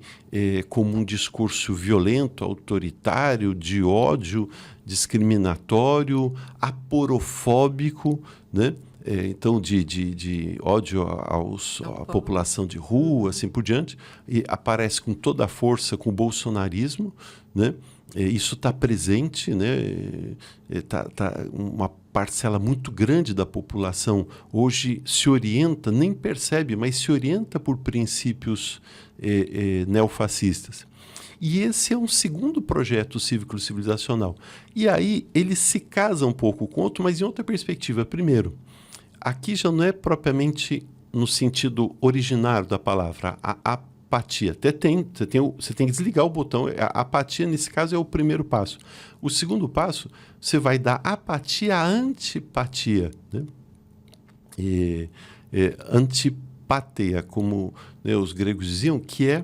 como um discurso violento, autoritário, de ódio, discriminatório, aporofóbico, né? Então, de ódio à população de rua, assim por diante, e aparece com toda a força com o bolsonarismo, né? Isso está presente, né? Uma parcela muito grande da população hoje se orienta, nem percebe, mas se orienta por princípios neofascistas. E esse é um segundo projeto cívico-civilizacional. E aí ele se casa um pouco com outro, mas em outra perspectiva. Primeiro, aqui já não é propriamente no sentido originário da palavra, a apatia. Até você tem que desligar o botão. A apatia, nesse caso, é o primeiro passo. O segundo passo, você vai dar apatia à antipatia. Né? Antipatia, como, né, os gregos diziam, que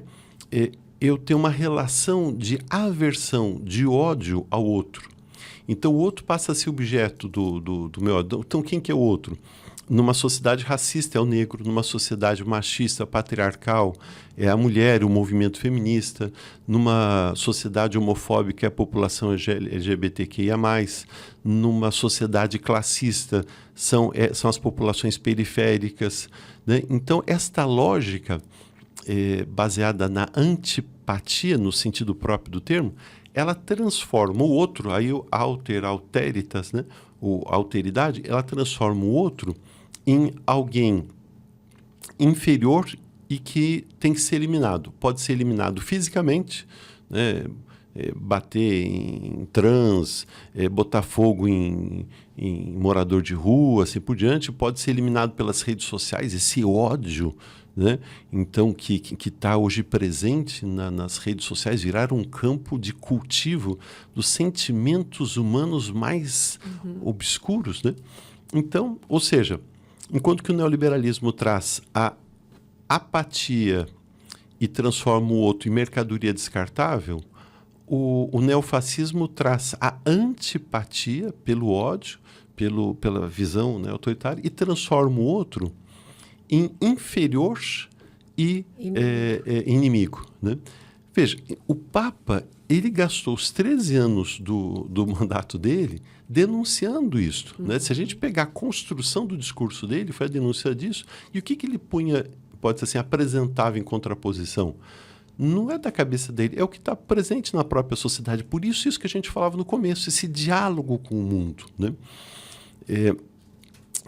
eu tenho uma relação de aversão, de ódio ao outro. Então, o outro passa a ser objeto do meu ódio. Então, quem que é o outro? Numa sociedade racista é o negro, numa sociedade machista, patriarcal, é a mulher, o movimento feminista, numa sociedade homofóbica é a população LGBTQIA+, numa sociedade classista são as populações periféricas, né? Então, esta lógica baseada na antipatia, no sentido próprio do termo, ela transforma o outro, aí o alter alteritas, né? O alteridade, ela transforma o outro em alguém inferior e que tem que ser eliminado. Pode ser eliminado fisicamente, né? Bater em trans, botar fogo em morador de rua, assim por diante. Pode ser eliminado pelas redes sociais, esse ódio, né? Então, que está hoje presente nas redes sociais, virar um campo de cultivo dos sentimentos humanos mais obscuros, né? Então, ou seja, enquanto que o neoliberalismo traz a apatia e transforma o outro em mercadoria descartável, o neofascismo traz a antipatia pelo ódio, pela visão, né, autoritária, e transforma o outro em inferior e inimigo, né? Veja, o Papa, ele gastou os 13 anos do mandato dele denunciando isso, né? Se a gente pegar a construção do discurso dele, foi a denúncia disso, e o que ele punha, pode ser assim, apresentava em contraposição? Não é da cabeça dele, é o que está presente na própria sociedade. Por isso que a gente falava no começo, esse diálogo com o mundo, né?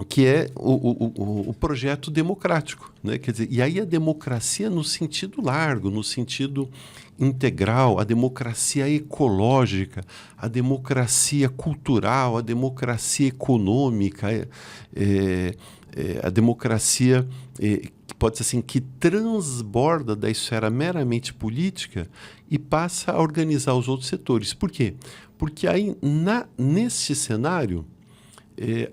Que é o projeto democrático, né? Quer dizer, e aí a democracia no sentido largo, no sentido integral, a democracia ecológica, a democracia cultural, a democracia econômica, a democracia que pode ser assim, que transborda da esfera meramente política e passa a organizar os outros setores. Por quê? Porque aí, nesse cenário,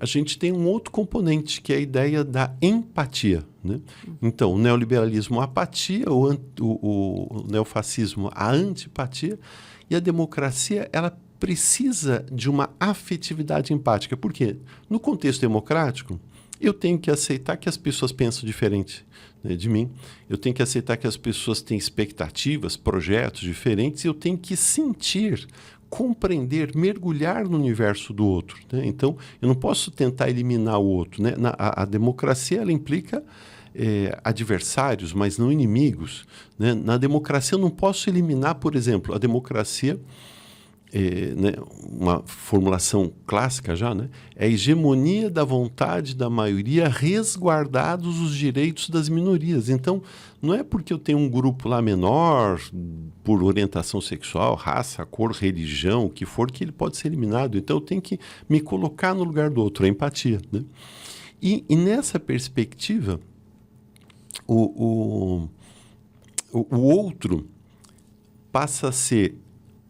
a gente tem um outro componente, que é a ideia da empatia, né? Então, o neoliberalismo, a apatia, o neofascismo, a antipatia, e a democracia, ela precisa de uma afetividade empática. Por quê? No contexto democrático, eu tenho que aceitar que as pessoas pensam diferente, né, de mim. Eu tenho que aceitar que as pessoas têm expectativas, projetos diferentes, e eu tenho que sentir, compreender, mergulhar no universo do outro, né? Então, eu não posso tentar eliminar o outro, né? A democracia, ela implica adversários, mas não inimigos, né? Na democracia, eu não posso eliminar, por exemplo, a democracia, né, uma formulação clássica já, né, é a hegemonia da vontade da maioria, resguardados os direitos das minorias. Então, não é porque eu tenho um grupo lá menor, por orientação sexual, raça, cor, religião, o que for, que ele pode ser eliminado. Então, eu tenho que me colocar no lugar do outro, a empatia, né? E nessa perspectiva, o outro passa a ser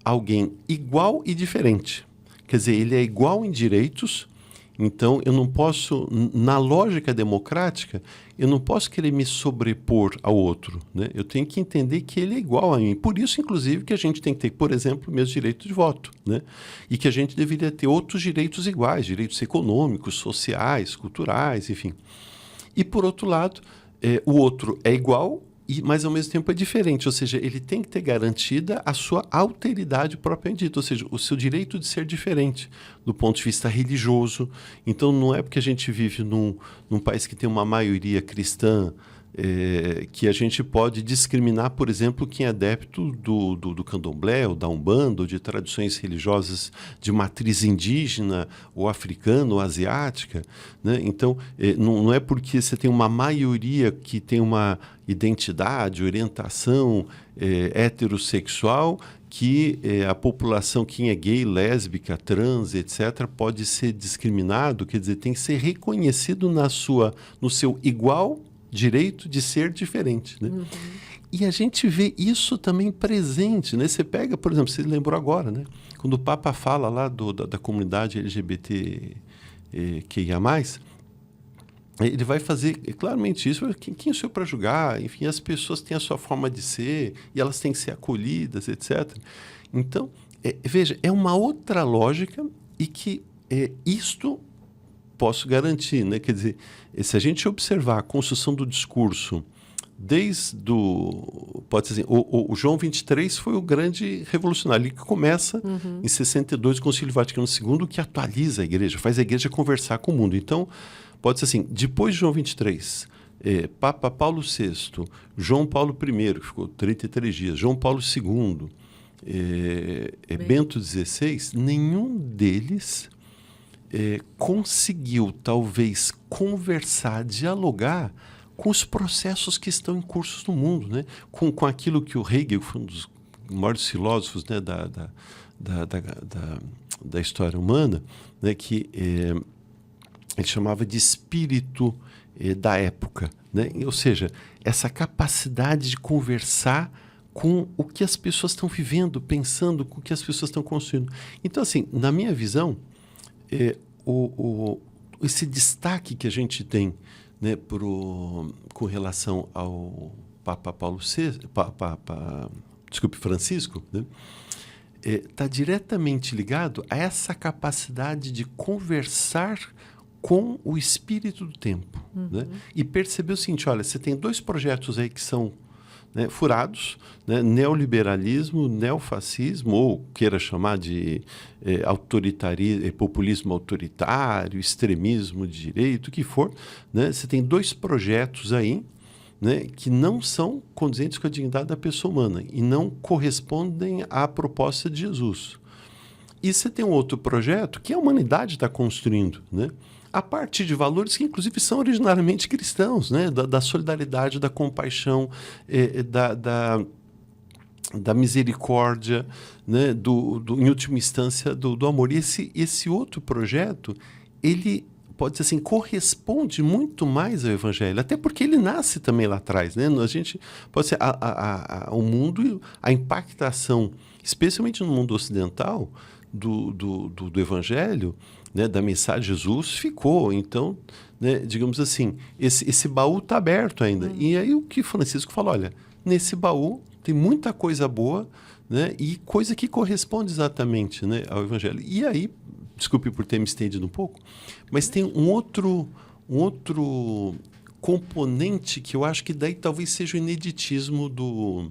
alguém igual e diferente. Quer dizer, ele é igual em direitos, então eu não posso, na lógica democrática, eu não posso querer me sobrepor ao outro, né? Eu tenho que entender que ele é igual a mim. Por isso, inclusive, que a gente tem que ter, por exemplo, o mesmo direito de voto, né? E que a gente deveria ter outros direitos iguais, direitos econômicos, sociais, culturais, enfim. E, por outro lado, o outro é igual, mas ao mesmo tempo é diferente, ou seja, ele tem que ter garantida a sua alteridade propriamente dita, ou seja, o seu direito de ser diferente do ponto de vista religioso. Então, não é porque a gente vive num país que tem uma maioria cristã que a gente pode discriminar, por exemplo, quem é adepto do candomblé, ou da umbanda, ou de tradições religiosas de matriz indígena, ou africana, ou asiática, né? Então, não é porque você tem uma maioria que tem uma identidade, orientação heterossexual, que a população, quem é gay, lésbica, trans, etc., pode ser discriminado. Quer dizer, tem que ser reconhecido no seu igual direito de ser diferente, né? Uhum. E a gente vê isso também presente, né? Você pega, por exemplo, você lembrou agora, né? Quando o Papa fala lá da comunidade LGBTQIA+, ele vai fazer claramente isso. Quem é o senhor para julgar? Enfim, as pessoas têm a sua forma de ser e elas têm que ser acolhidas, etc. Então, veja, é uma outra lógica e que isto posso garantir, né? Quer dizer, se a gente observar a construção do discurso pode ser assim, o João 23 foi o grande revolucionário, ele que começa em 62, o Concílio Vaticano II, que atualiza a igreja, faz a igreja conversar com o mundo. Então, pode ser assim, depois de João 23, Papa Paulo VI, João Paulo I, que ficou 33 dias, João Paulo II, Bento XVI, nenhum deles conseguiu, talvez, conversar, dialogar com os processos que estão em curso no mundo, né? Com aquilo que o Hegel, que foi um dos maiores filósofos, né, da história humana, né, que ele chamava de espírito da época, né? Ou seja, essa capacidade de conversar com o que as pessoas estão vivendo, pensando, com o que as pessoas estão construindo. Então, assim, na minha visão, esse destaque que a gente tem, né, com relação ao Papa Paulo VI, Francisco, né, está diretamente ligado a essa capacidade de conversar com o espírito do tempo, né? E perceber o seguinte, olha, você tem 2 projetos aí que são, né, furados, né? Neoliberalismo, neofascismo, ou queira chamar de populismo autoritário, extremismo de direita, o que for, né? Você tem 2 projetos aí, né, que não são condizentes com a dignidade da pessoa humana e não correspondem à proposta de Jesus. E você tem um outro projeto que a humanidade está construindo, né, a partir de valores que, inclusive, são originariamente cristãos, né, da solidariedade, da compaixão, da misericórdia, né, em última instância, do amor. E esse outro projeto, ele, pode ser assim, corresponde muito mais ao Evangelho, até porque ele nasce também lá atrás, né? A gente pode ser o mundo, a impactação, especialmente no mundo ocidental, do Evangelho, né, da mensagem de Jesus, ficou. Então, né, digamos assim, esse baú está aberto ainda. E aí o que Francisco falou, olha, nesse baú tem muita coisa boa, né, e coisa que corresponde exatamente, né, ao Evangelho. E aí, desculpe por ter me estendido um pouco, mas tem um outro componente que eu acho que daí talvez seja o ineditismo do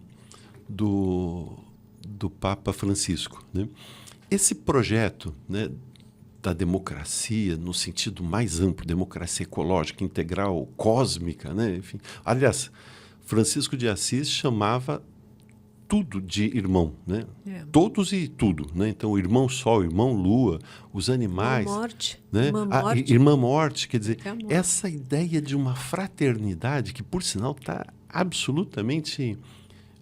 Papa Francisco, né? Esse projeto, né, da democracia, no sentido mais amplo, democracia ecológica, integral, cósmica, né? Enfim, aliás, Francisco de Assis chamava tudo de irmão, né? Todos e tudo, né? Então, o irmão Sol, o irmão Lua, os animais, irmã Morte, né? Irmã Morte, quer dizer, essa ideia de uma fraternidade que, por sinal, está absolutamente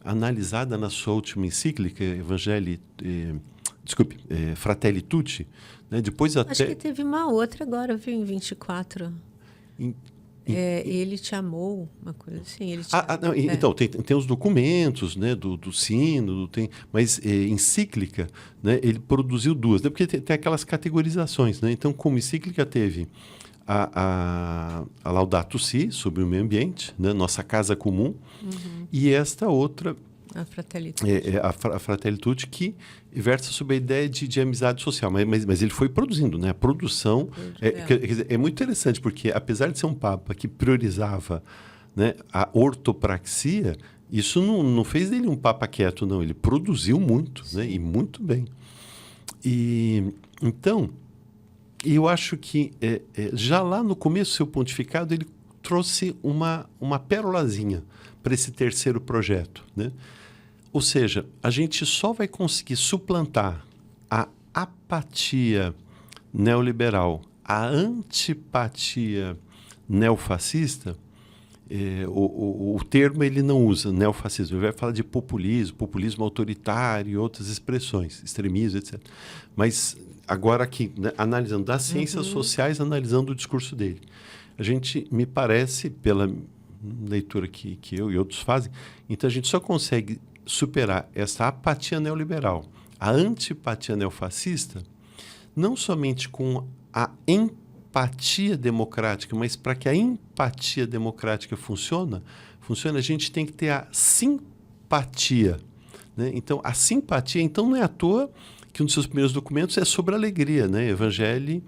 analisada na sua última encíclica, Fratelli Tutti, né? Depois até... Acho que teve uma outra agora, viu, em 24. Ele te amou, uma coisa assim. Ele te não, então, tem os documentos, né, do sínodo, mas encíclica, né, ele produziu 2, né, porque tem aquelas categorizações, né? Então, como encíclica teve a Laudato Si, sobre o meio ambiente, né, nossa casa comum, e esta outra... A Fratelli Tutti. A Fratelli Tutti, que versa sobre a ideia de amizade social. Mas ele foi produzindo, né? A produção... Quer dizer, é muito interessante, porque apesar de ser um Papa que priorizava, né, a ortopraxia, isso não fez dele um Papa quieto, não. Ele produziu muito, né? E muito bem. Então, eu acho que já lá no começo do seu pontificado, ele trouxe uma pérolazinha para esse terceiro projeto, né? Ou seja, a gente só vai conseguir suplantar a apatia neoliberal, a antipatia neofascista. O termo ele não usa neofascismo, ele vai falar de populismo autoritário e outras expressões, extremismo, etc. Mas agora aqui, né, analisando das ciências sociais, analisando o discurso dele, a gente, me parece, pela leitura que eu e outros fazem, então a gente só consegue superar essa apatia neoliberal, a antipatia neofascista, não somente com a empatia democrática, mas para que a empatia democrática funcione, a gente tem que ter a simpatia, né? Então, a simpatia, então, não é à toa que um dos seus primeiros documentos é sobre alegria, né? Evangelii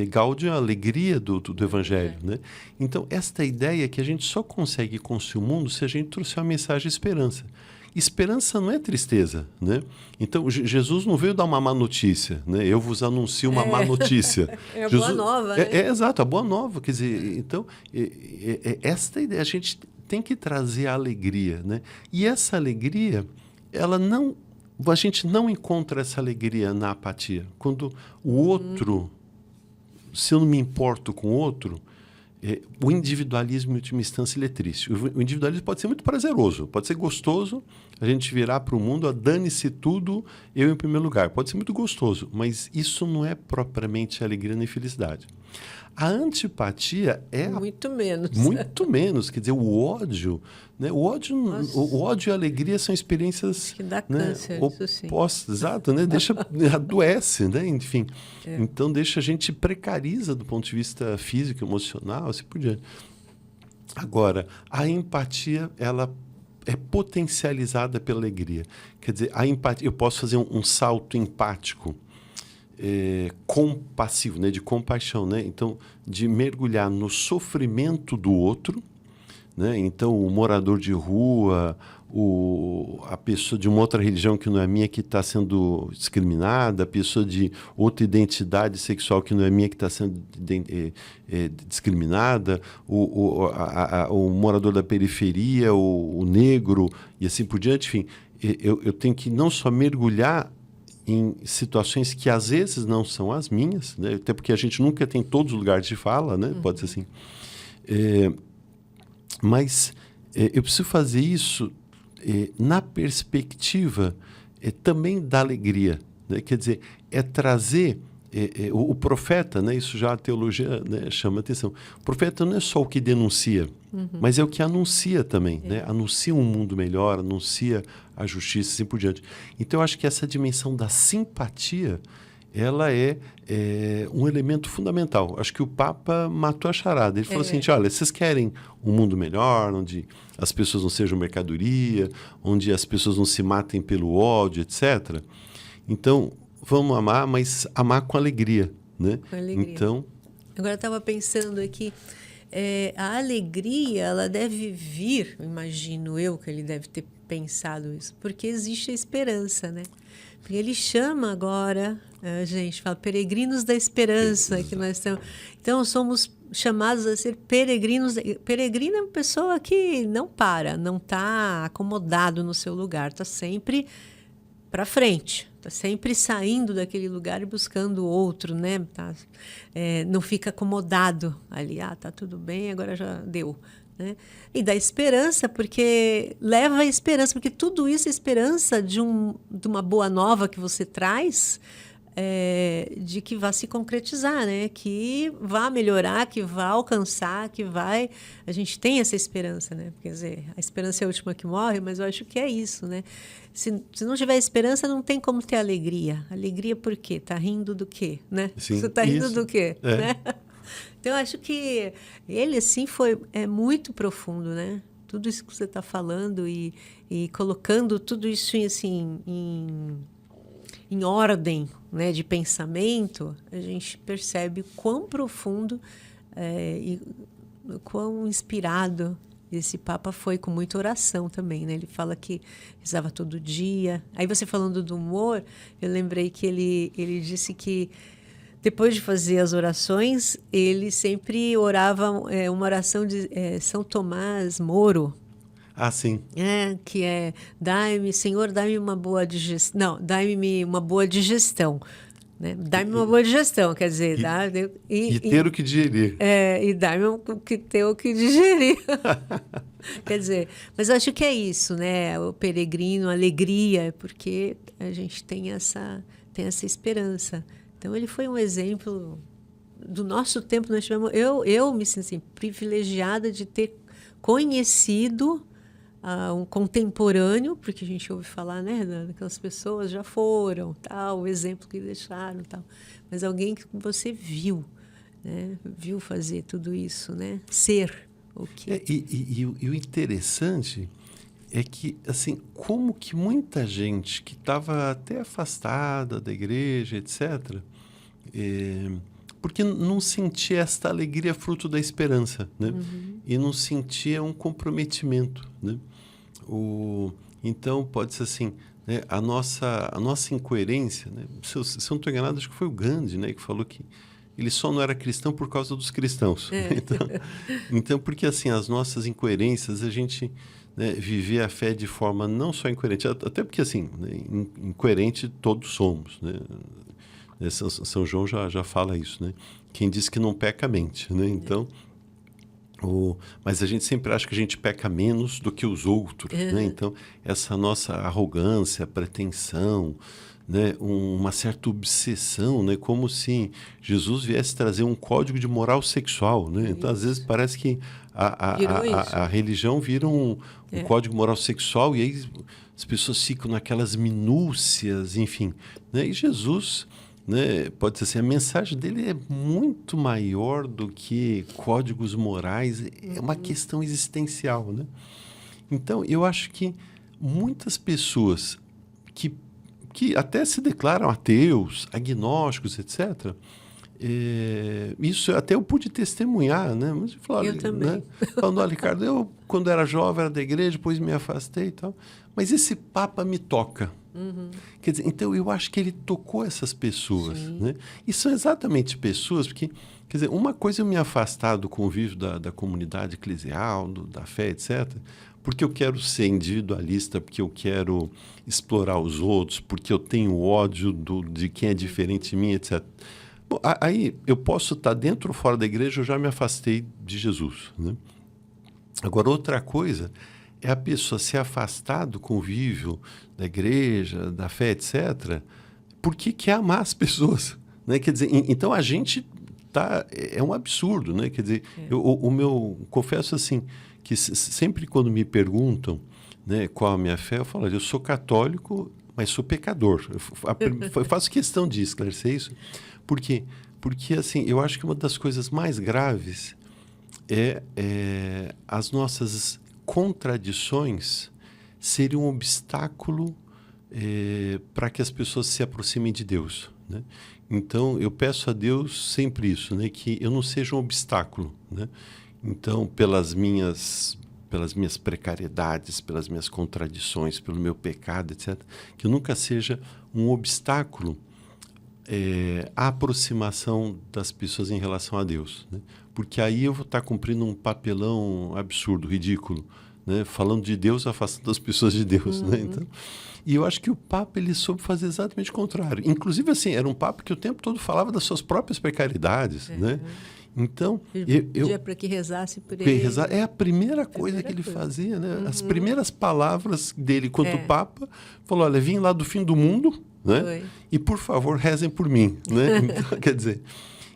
Gaudium, a alegria do Evangelho, né? Então, esta ideia é que a gente só consegue construir o mundo se a gente trouxer uma mensagem de esperança. esperança não é tristeza, né? Então, Jesus não veio dar uma má notícia, né? Eu vos anuncio uma má notícia. É a boa nova, né? Exato, a boa nova. Quer dizer, então, esta ideia, a gente tem que trazer a alegria, né? E essa alegria, a gente não encontra essa alegria na apatia. Quando o outro, se eu não me importo com o outro, o individualismo, em última instância, ele é triste. O individualismo pode ser muito prazeroso, pode ser gostoso, a gente virar para o mundo, dane-se tudo, eu em primeiro lugar. Pode ser muito gostoso, mas isso não é propriamente alegria nem felicidade. A antipatia é... Muito menos. Muito menos. Quer dizer, o ódio... Né? O ódio e a alegria são experiências... Que dá câncer, isso sim. Opostas, exato, né? Adoece, né? Enfim. Então, a gente precariza do ponto de vista físico, emocional, assim por diante. Agora, a empatia, ela é potencializada pela alegria. Quer dizer, a empatia, eu posso fazer um salto empático, compassivo, né, de compaixão, né? Então, de mergulhar no sofrimento do outro, né? Então, o morador de rua, a pessoa de uma outra religião que não é minha que está sendo discriminada, a pessoa de outra identidade sexual que não é minha que está sendo discriminada, o morador da periferia, o negro e assim por diante. Enfim, eu tenho que não só mergulhar em situações que às vezes não são as minhas, né? Até porque a gente nunca tem todos os lugares de fala, né? Pode ser assim. Mas eu preciso fazer isso na perspectiva também da alegria, né? Quer dizer, trazer o profeta, né? Isso já a teologia, né, chama atenção. O profeta não é só o que denuncia, mas é o que anuncia também, né? Anuncia um mundo melhor, anuncia a justiça e assim por diante. Então, eu acho que essa dimensão da simpatia, ela é um elemento fundamental. Acho que o Papa matou a charada. Ele falou assim, olha, vocês querem um mundo melhor, onde as pessoas não sejam mercadoria, onde as pessoas não se matem pelo ódio, etc. Então, vamos amar, mas amar com alegria, né? Com alegria. Então, agora eu estava pensando aqui, a alegria, ela deve vir, imagino eu que ele deve ter pensado isso, porque existe a esperança, né? Porque ele chama agora, a gente fala, peregrinos da esperança, que nós estamos. Então, somos chamados a ser peregrinos. Peregrino é uma pessoa que não para, não está acomodado no seu lugar, está sempre para frente, está sempre saindo daquele lugar e buscando outro, né? Não fica acomodado ali, tá tudo bem, agora já deu. Né? E dá esperança, porque leva a esperança, porque tudo isso é esperança de uma boa nova que você traz, de que vá se concretizar, né? Que vá melhorar, que vá alcançar, que vai... A gente tem essa esperança, né? Quer dizer, a esperança é a última que morre, mas eu acho que é isso, né? Se não tiver esperança, não tem como ter alegria. Alegria por quê? Está rindo do quê? Né? Sim, você está rindo isso. do quê? Né? Então, eu acho que ele, assim, é muito profundo, né? Tudo isso que você está falando e colocando tudo isso assim, em ordem, né, de pensamento, a gente percebe quão profundo e quão inspirado esse Papa foi, com muita oração também, né? Ele fala que rezava todo dia. Aí você falando do humor, eu lembrei que ele disse que depois de fazer as orações, ele sempre orava uma oração de São Tomás Moro. Ah, sim. Que é, Senhor, dai-me uma boa digestão. Não, dai-me uma boa digestão. Né? Dai-me uma boa digestão, quer dizer... E ter o que digerir. E dai-me ter o que digerir. Quer dizer, mas eu acho que é isso, né? O peregrino, a alegria, porque a gente tem essa esperança. Então, ele foi um exemplo do nosso tempo. Nós tivemos, eu me sinto assim, privilegiada de ter conhecido um contemporâneo, porque a gente ouve falar, né, daquelas pessoas já foram, tal, o exemplo que deixaram, tal, mas alguém que você viu, né, viu fazer tudo isso, né, ser o que... E o interessante é que, assim, como que muita gente que estava até afastada da igreja, etc., porque não sentia esta alegria fruto da esperança, né? E não sentia um comprometimento, né? Então, pode ser assim, né, a nossa incoerência, né, se eu não estou enganado, acho que foi o Gandhi, né, que falou que ele só não era cristão por causa dos cristãos. Então, porque assim, as nossas incoerências, a gente, né, viver a fé de forma não só incoerente, até porque assim, né, incoerente todos somos, né? São João já fala isso, né? Quem diz que não peca, mente, né? Então, mas a gente sempre acha que a gente peca menos do que os outros, né? Então, essa nossa arrogância, pretensão, né? Uma certa obsessão, né? Como se Jesus viesse trazer um código de moral sexual, né? Então, às vezes, parece que a religião vira um código moral sexual e aí as pessoas ficam naquelas minúcias, enfim, né? E Jesus... né? Pode ser assim, a mensagem dele é muito maior do que códigos morais, é uma questão existencial, né? Então, eu acho que muitas pessoas que até se declaram ateus, agnósticos, etc., isso até eu pude testemunhar, né? Mas eu falo, eu também. né? Falando, olha, Ricardo, eu quando era jovem era da igreja, depois me afastei e tal, mas esse Papa me toca. Quer dizer, então eu acho que ele tocou essas pessoas, né? E são exatamente pessoas, porque, quer dizer, uma coisa é eu me afastar do convívio da comunidade eclesial, da fé, etc., porque eu quero ser individualista, porque eu quero explorar os outros, porque eu tenho ódio de quem é diferente de mim, etc. Bom, aí eu posso estar dentro ou fora da igreja, eu já me afastei de Jesus, né? Agora, outra coisa é a pessoa se afastar do convívio da igreja, da fé, etc., porque quer amar as pessoas, né? Quer dizer, então a gente é um absurdo, né? Quer dizer, confesso assim, que sempre quando me perguntam, né, qual a minha fé, eu falo, eu sou católico, mas sou pecador. Eu faço questão de esclarecer isso. Por quê? Porque, assim, eu acho que uma das coisas mais graves é as nossas contradições serem um obstáculo para que as pessoas se aproximem de Deus, né? Então, eu peço a Deus sempre isso, né? Que eu não seja um obstáculo, né? Então, pelas minhas precariedades, pelas minhas contradições, pelo meu pecado, etc., que eu nunca seja um obstáculo à aproximação das pessoas em relação a Deus, né? Porque aí eu vou estar cumprindo um papelão absurdo, ridículo, né? Falando de Deus, afastando as pessoas de Deus, né? Então, e eu acho que o Papa ele soube fazer exatamente o contrário. Inclusive, assim, era um Papa que o tempo todo falava das suas próprias precariedades, né? Então, pedia para que rezasse por ele. É a primeira coisa que ele fazia, né? As primeiras palavras dele quanto Papa, falou, olha, vim lá do fim do mundo, né? E, por favor, rezem por mim, né? Então, quer dizer...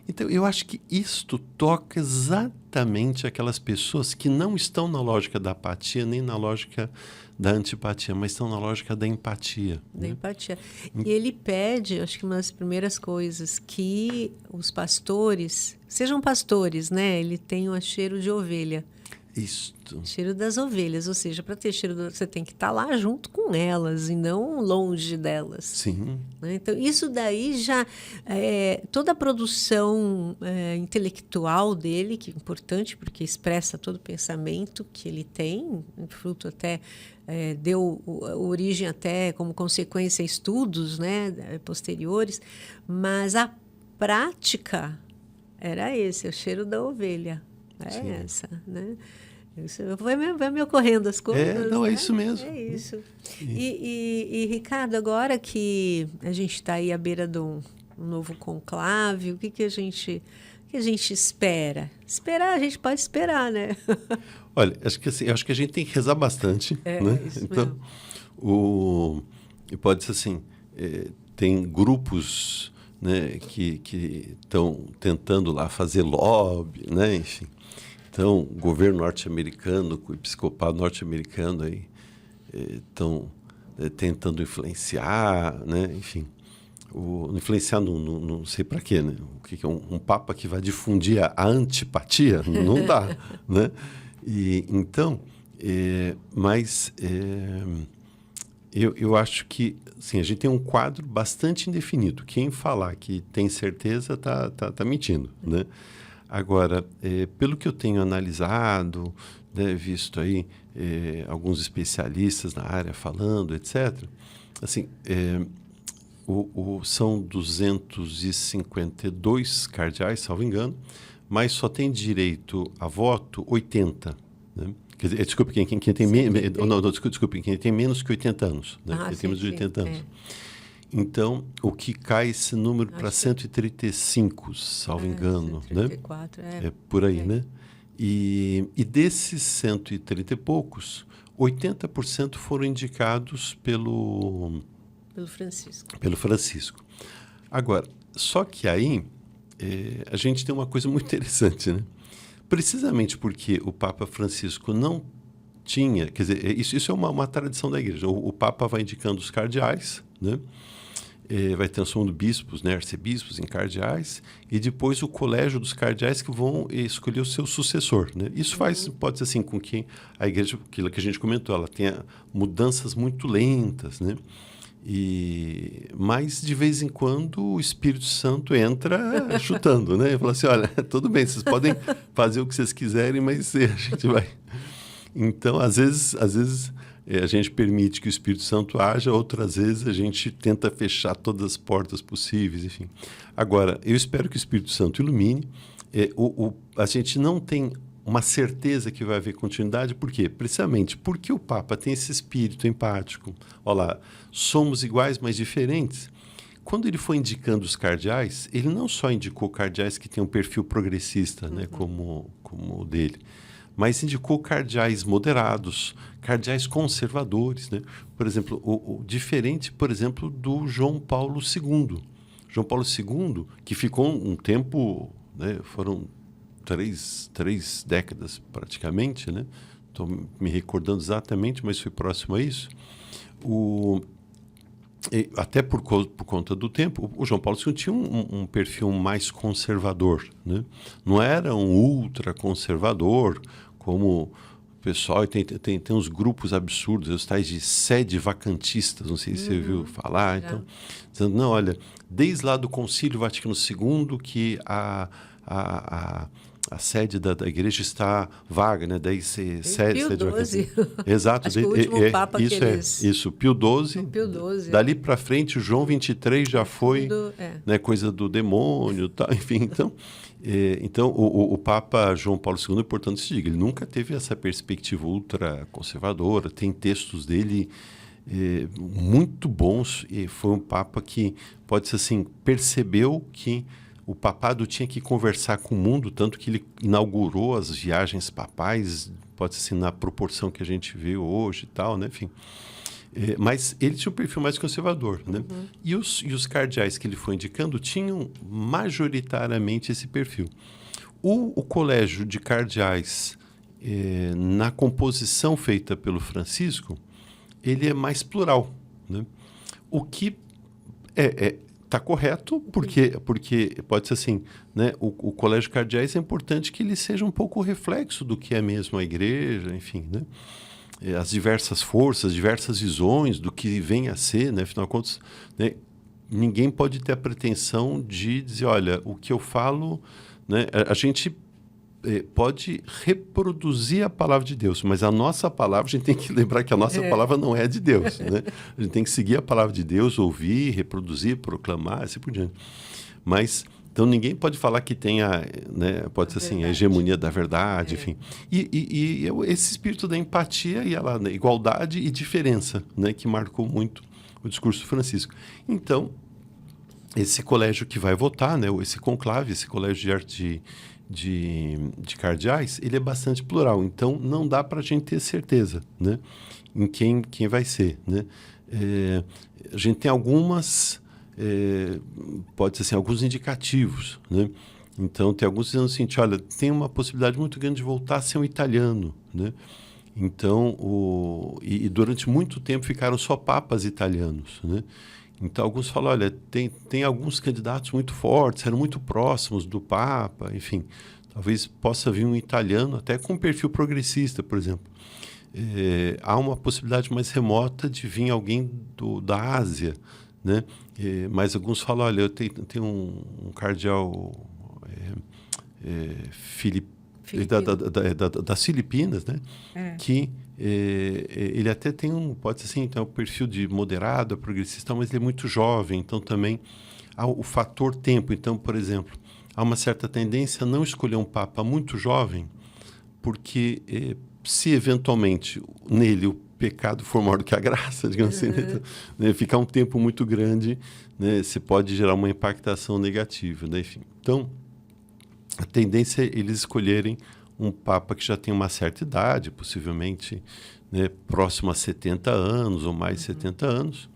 Então, eu acho que isto toca exatamente aquelas pessoas que não estão na lógica da apatia, nem na lógica da antipatia, mas estão na lógica da empatia. Da empatia. E ele pede, acho que uma das primeiras coisas, que os pastores, sejam pastores, né? Ele tem um cheiro de ovelha. Isto. Cheiro das ovelhas, ou seja, para ter cheiro, você tem que estar lá junto com elas e não longe delas. Sim. Né? Então, isso daí já... toda a produção intelectual dele, que é importante, porque expressa todo o pensamento que ele tem, fruto até... deu origem até, como consequência, a estudos, né, posteriores, mas a prática era esse, o cheiro da ovelha. Essa, né? Isso, vai me ocorrendo as coisas. Não, né? É isso mesmo. É isso. E Ricardo, agora que a gente está aí à beira de um novo conclave, o que a gente espera? Esperar, a gente pode esperar, né? Olha, acho que a gente tem que rezar bastante, né? Isso então, mesmo. E pode ser assim, tem grupos, né, que estão tentando lá fazer lobby, né? Enfim. Então, o governo norte-americano, o episcopado norte-americano aí estão tentando influenciar, né? Enfim, influenciar não sei para quê, né? O que é um papa que vai difundir a antipatia? Não dá, né? E então, eu acho que assim, a gente tem um quadro bastante indefinido. Quem falar que tem certeza tá mentindo, né? Agora, pelo que eu tenho analisado, né, visto aí alguns especialistas na área falando, etc., assim, são 252 cardeais, salvo engano, mas só tem direito a voto 80, né? Quer dizer, desculpe, quem tem quem tem menos que 80 anos, né? Quem tem menos de 80 anos. Então, o que cai esse número para 135, salvo engano, 134, né? É por aí, né? E desses 130 e poucos, 80% foram indicados pelo Francisco. Agora, só que aí a gente tem uma coisa muito interessante, né? Precisamente porque o Papa Francisco não tinha, quer dizer, isso é uma tradição da Igreja. O Papa vai indicando os cardeais, né? Vai transformando bispos, né, arcebispos em cardeais, e depois o colégio dos cardeais que vão escolher o seu sucessor, né? Isso pode ser assim, com que a Igreja, aquilo que a gente comentou, ela tenha mudanças muito lentas, né? Mas, de vez em quando, o Espírito Santo entra chutando, né? E fala assim, olha, tudo bem, vocês podem fazer o que vocês quiserem, mas a gente vai... Então, às vezes a gente permite que o Espírito Santo haja, outras vezes a gente tenta fechar todas as portas possíveis, enfim. Agora, eu espero que o Espírito Santo ilumine. A gente não tem uma certeza que vai haver continuidade, por quê? Precisamente porque o Papa tem esse espírito empático. Olha lá, somos iguais, mas diferentes. Quando ele foi indicando os cardeais, ele não só indicou cardeais que têm um perfil progressista, né, como o dele, mas indicou cardeais moderados, cardeais conservadores, né? Por exemplo, diferente, por exemplo, do João Paulo II. João Paulo II, que ficou um tempo, né, foram três décadas praticamente, né? Estou me recordando exatamente, mas foi próximo a isso. Até por conta do tempo, o João Paulo II tinha um perfil mais conservador, né? Não era um ultra conservador, como o pessoal tem uns grupos absurdos, os tais de sede vacantistas, não sei se você viu falar. Então, dizendo, não, olha, desde lá do Concílio Vaticano II que a sede da igreja está vaga, né? Daí Pio XII. Exato. Acho que o último Papa isso que eles... Isso, Pio XII. Dali para frente, o João XXIII já foi, né, coisa do demônio, tal, enfim. Então, o Papa João Paulo II, portanto, se diga, ele nunca teve essa perspectiva ultra conservadora. Tem textos dele muito bons, e foi um Papa que, pode ser assim, percebeu que o papado tinha que conversar com o mundo, tanto que ele inaugurou as viagens papais, pode ser assim, na proporção que a gente vê hoje e tal, né? Enfim. Mas ele tinha um perfil mais conservador, né? E os cardeais que ele foi indicando tinham majoritariamente esse perfil. O colégio de cardeais, na composição feita pelo Francisco, ele é mais plural, né? O que está correto, porque pode ser assim, né? O colégio de cardeais é importante que ele seja um pouco o reflexo do que é mesmo a igreja, enfim, né? As diversas forças, diversas visões do que vem a ser, né? Afinal de contas, né? Ninguém pode ter a pretensão de dizer, olha, o que eu falo, né? A gente pode reproduzir a palavra de Deus, mas a nossa palavra, a gente tem que lembrar que a nossa palavra não é de Deus, né? A gente tem que seguir a palavra de Deus, ouvir, reproduzir, proclamar, assim por diante. Mas, então, ninguém pode falar que tem né, pode ser assim, a hegemonia da verdade, enfim. E esse espírito da empatia e a igualdade e diferença, né, que marcou muito o discurso do Francisco. Então, esse colégio que vai votar, né, esse conclave, esse colégio de cardeais, ele é bastante plural. Então, não dá para a gente ter certeza, né, em quem vai ser, né? A gente tem pode ser assim, alguns indicativos, né? Então, tem alguns dizendo assim, olha, tem uma possibilidade muito grande de voltar a ser um italiano, né? Então, e durante muito tempo ficaram só papas italianos, né? Então, alguns falam, olha, tem alguns candidatos muito fortes, eram muito próximos do Papa, enfim. Talvez possa vir um italiano até com um perfil progressista, por exemplo. Há uma possibilidade mais remota de vir alguém da Ásia, né? Mas alguns falam, olha, eu tenho um cardeal das Filipinas, né? Que ele até tem pode ser assim, tem um perfil de moderado, progressista, mas ele é muito jovem, então também há o fator tempo. Então, por exemplo, há uma certa tendência a não escolher um papa muito jovem, porque se eventualmente nele o pecado for maior do que a graça, digamos assim, então, né, ficar um tempo muito grande, né, você pode gerar uma impactação negativa, né, enfim. Então, a tendência é eles escolherem um papa que já tem uma certa idade, possivelmente, né, próximo a 70 anos ou mais de 70 anos.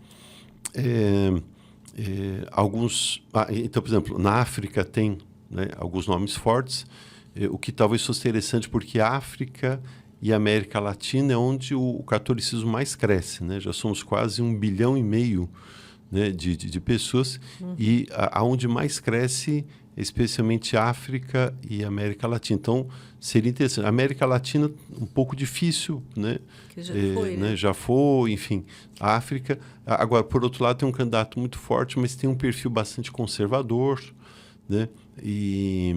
Então, por exemplo, na África tem, né, alguns nomes fortes, o que talvez fosse interessante, porque a África e a América Latina é onde o catolicismo mais cresce, né? Já somos quase 1,5 bilhão, né, de pessoas, e aonde mais cresce, especialmente África e América Latina. Então, seria interessante. A América Latina, um pouco difícil, né? Que já foi, né? Já foi, enfim. A África... Agora, por outro lado, tem um candidato muito forte, mas tem um perfil bastante conservador, né? E,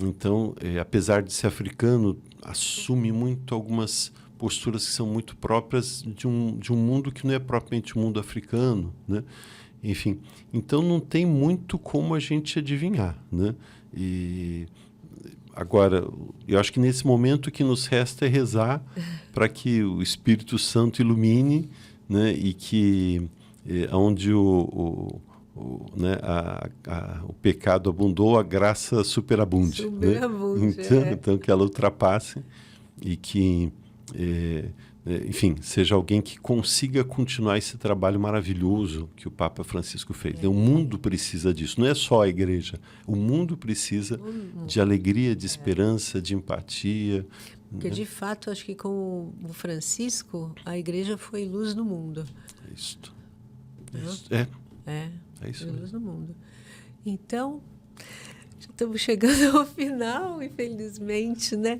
então, apesar de ser africano, assume muito algumas posturas que são muito próprias de um mundo que não é propriamente um mundo africano, né? Enfim, então não tem muito como a gente adivinhar, né? E agora, eu acho que nesse momento o que nos resta é rezar para que o Espírito Santo ilumine, né? E que onde né, o pecado abundou, a graça superabunde. Superabunde, né? Então que ela ultrapasse e que enfim, seja alguém que consiga continuar esse trabalho maravilhoso que o Papa Francisco fez. O mundo precisa disso, não é só a igreja. O mundo precisa de alegria, de esperança, de empatia. Porque, de fato, acho que com o Francisco, a igreja foi luz no mundo. Isso. É isso foi mesmo. luz no mundo. Então, já estamos chegando ao final, infelizmente, né?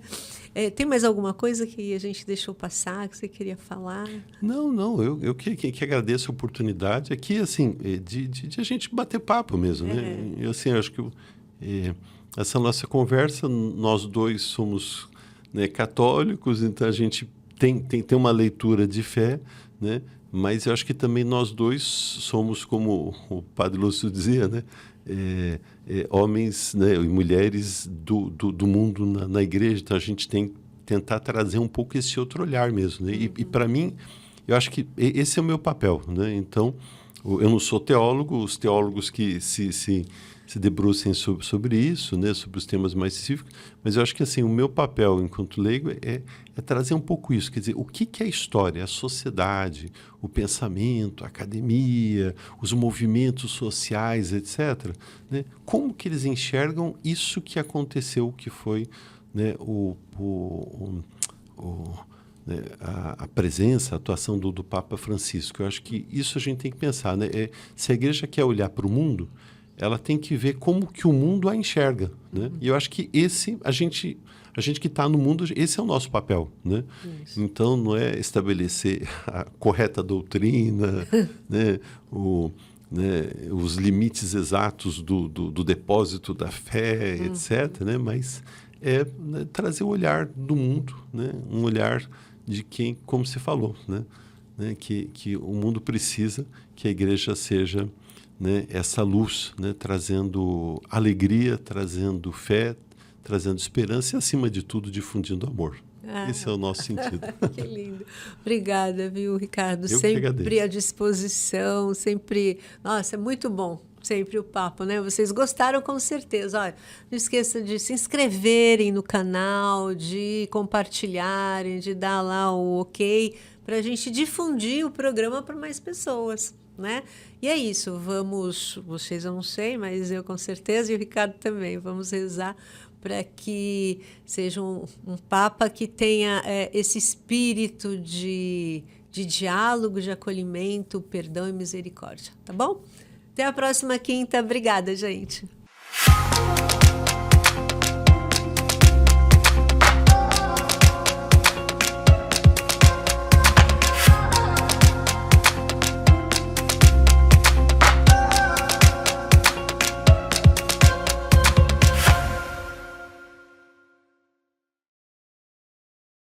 Tem mais alguma coisa que a gente deixou passar, que você queria falar? Não, eu que agradeço a oportunidade aqui, assim, de a gente bater papo mesmo, né? Eu, assim, acho que essa nossa conversa, nós dois somos, né, católicos, então a gente tem uma leitura de fé, né? Mas eu acho que também nós dois somos, como o Padre Lúcio dizia, né? Homens, né, e mulheres do mundo na igreja, então a gente tem que tentar trazer um pouco esse outro olhar mesmo, né? E para mim, eu acho que esse é o meu papel, né? Então, eu não sou teólogo, os teólogos que se debrucem sobre isso, né, sobre os temas mais específicos, mas eu acho que assim, o meu papel enquanto leigo é trazer um pouco isso, quer dizer, o que é a história, a sociedade, o pensamento, a academia, os movimentos sociais, etc., né, como que eles enxergam isso que aconteceu, que foi, né, né, a presença, a atuação do Papa Francisco. Eu acho que isso a gente tem que pensar, né? Se a igreja quer olhar para o mundo, ela tem que ver como que o mundo a enxerga, né? E eu acho que a gente que está no mundo, esse é o nosso papel, né? Então, não é estabelecer a correta doutrina, né? Os limites exatos do depósito da fé, etc., né? Mas né, trazer o olhar do mundo, né? Um olhar de quem, como você falou, né? Que o mundo precisa que a igreja seja, né, essa luz, né, trazendo alegria, trazendo fé, trazendo esperança e, acima de tudo, difundindo amor. Esse é o nosso sentido. Que lindo. Obrigada, viu, Ricardo? Eu sempre à disposição, sempre... Nossa, é muito bom, sempre o papo, né? Vocês gostaram com certeza. Olha, não esqueça de se inscreverem no canal, de compartilharem, de dar lá o ok, para a gente difundir o programa para mais pessoas, né? E é isso, vocês eu não sei, mas eu com certeza e o Ricardo também, vamos rezar para que seja um Papa que tenha esse espírito de diálogo, de acolhimento, perdão e misericórdia, tá bom? Até a próxima quinta, obrigada, gente.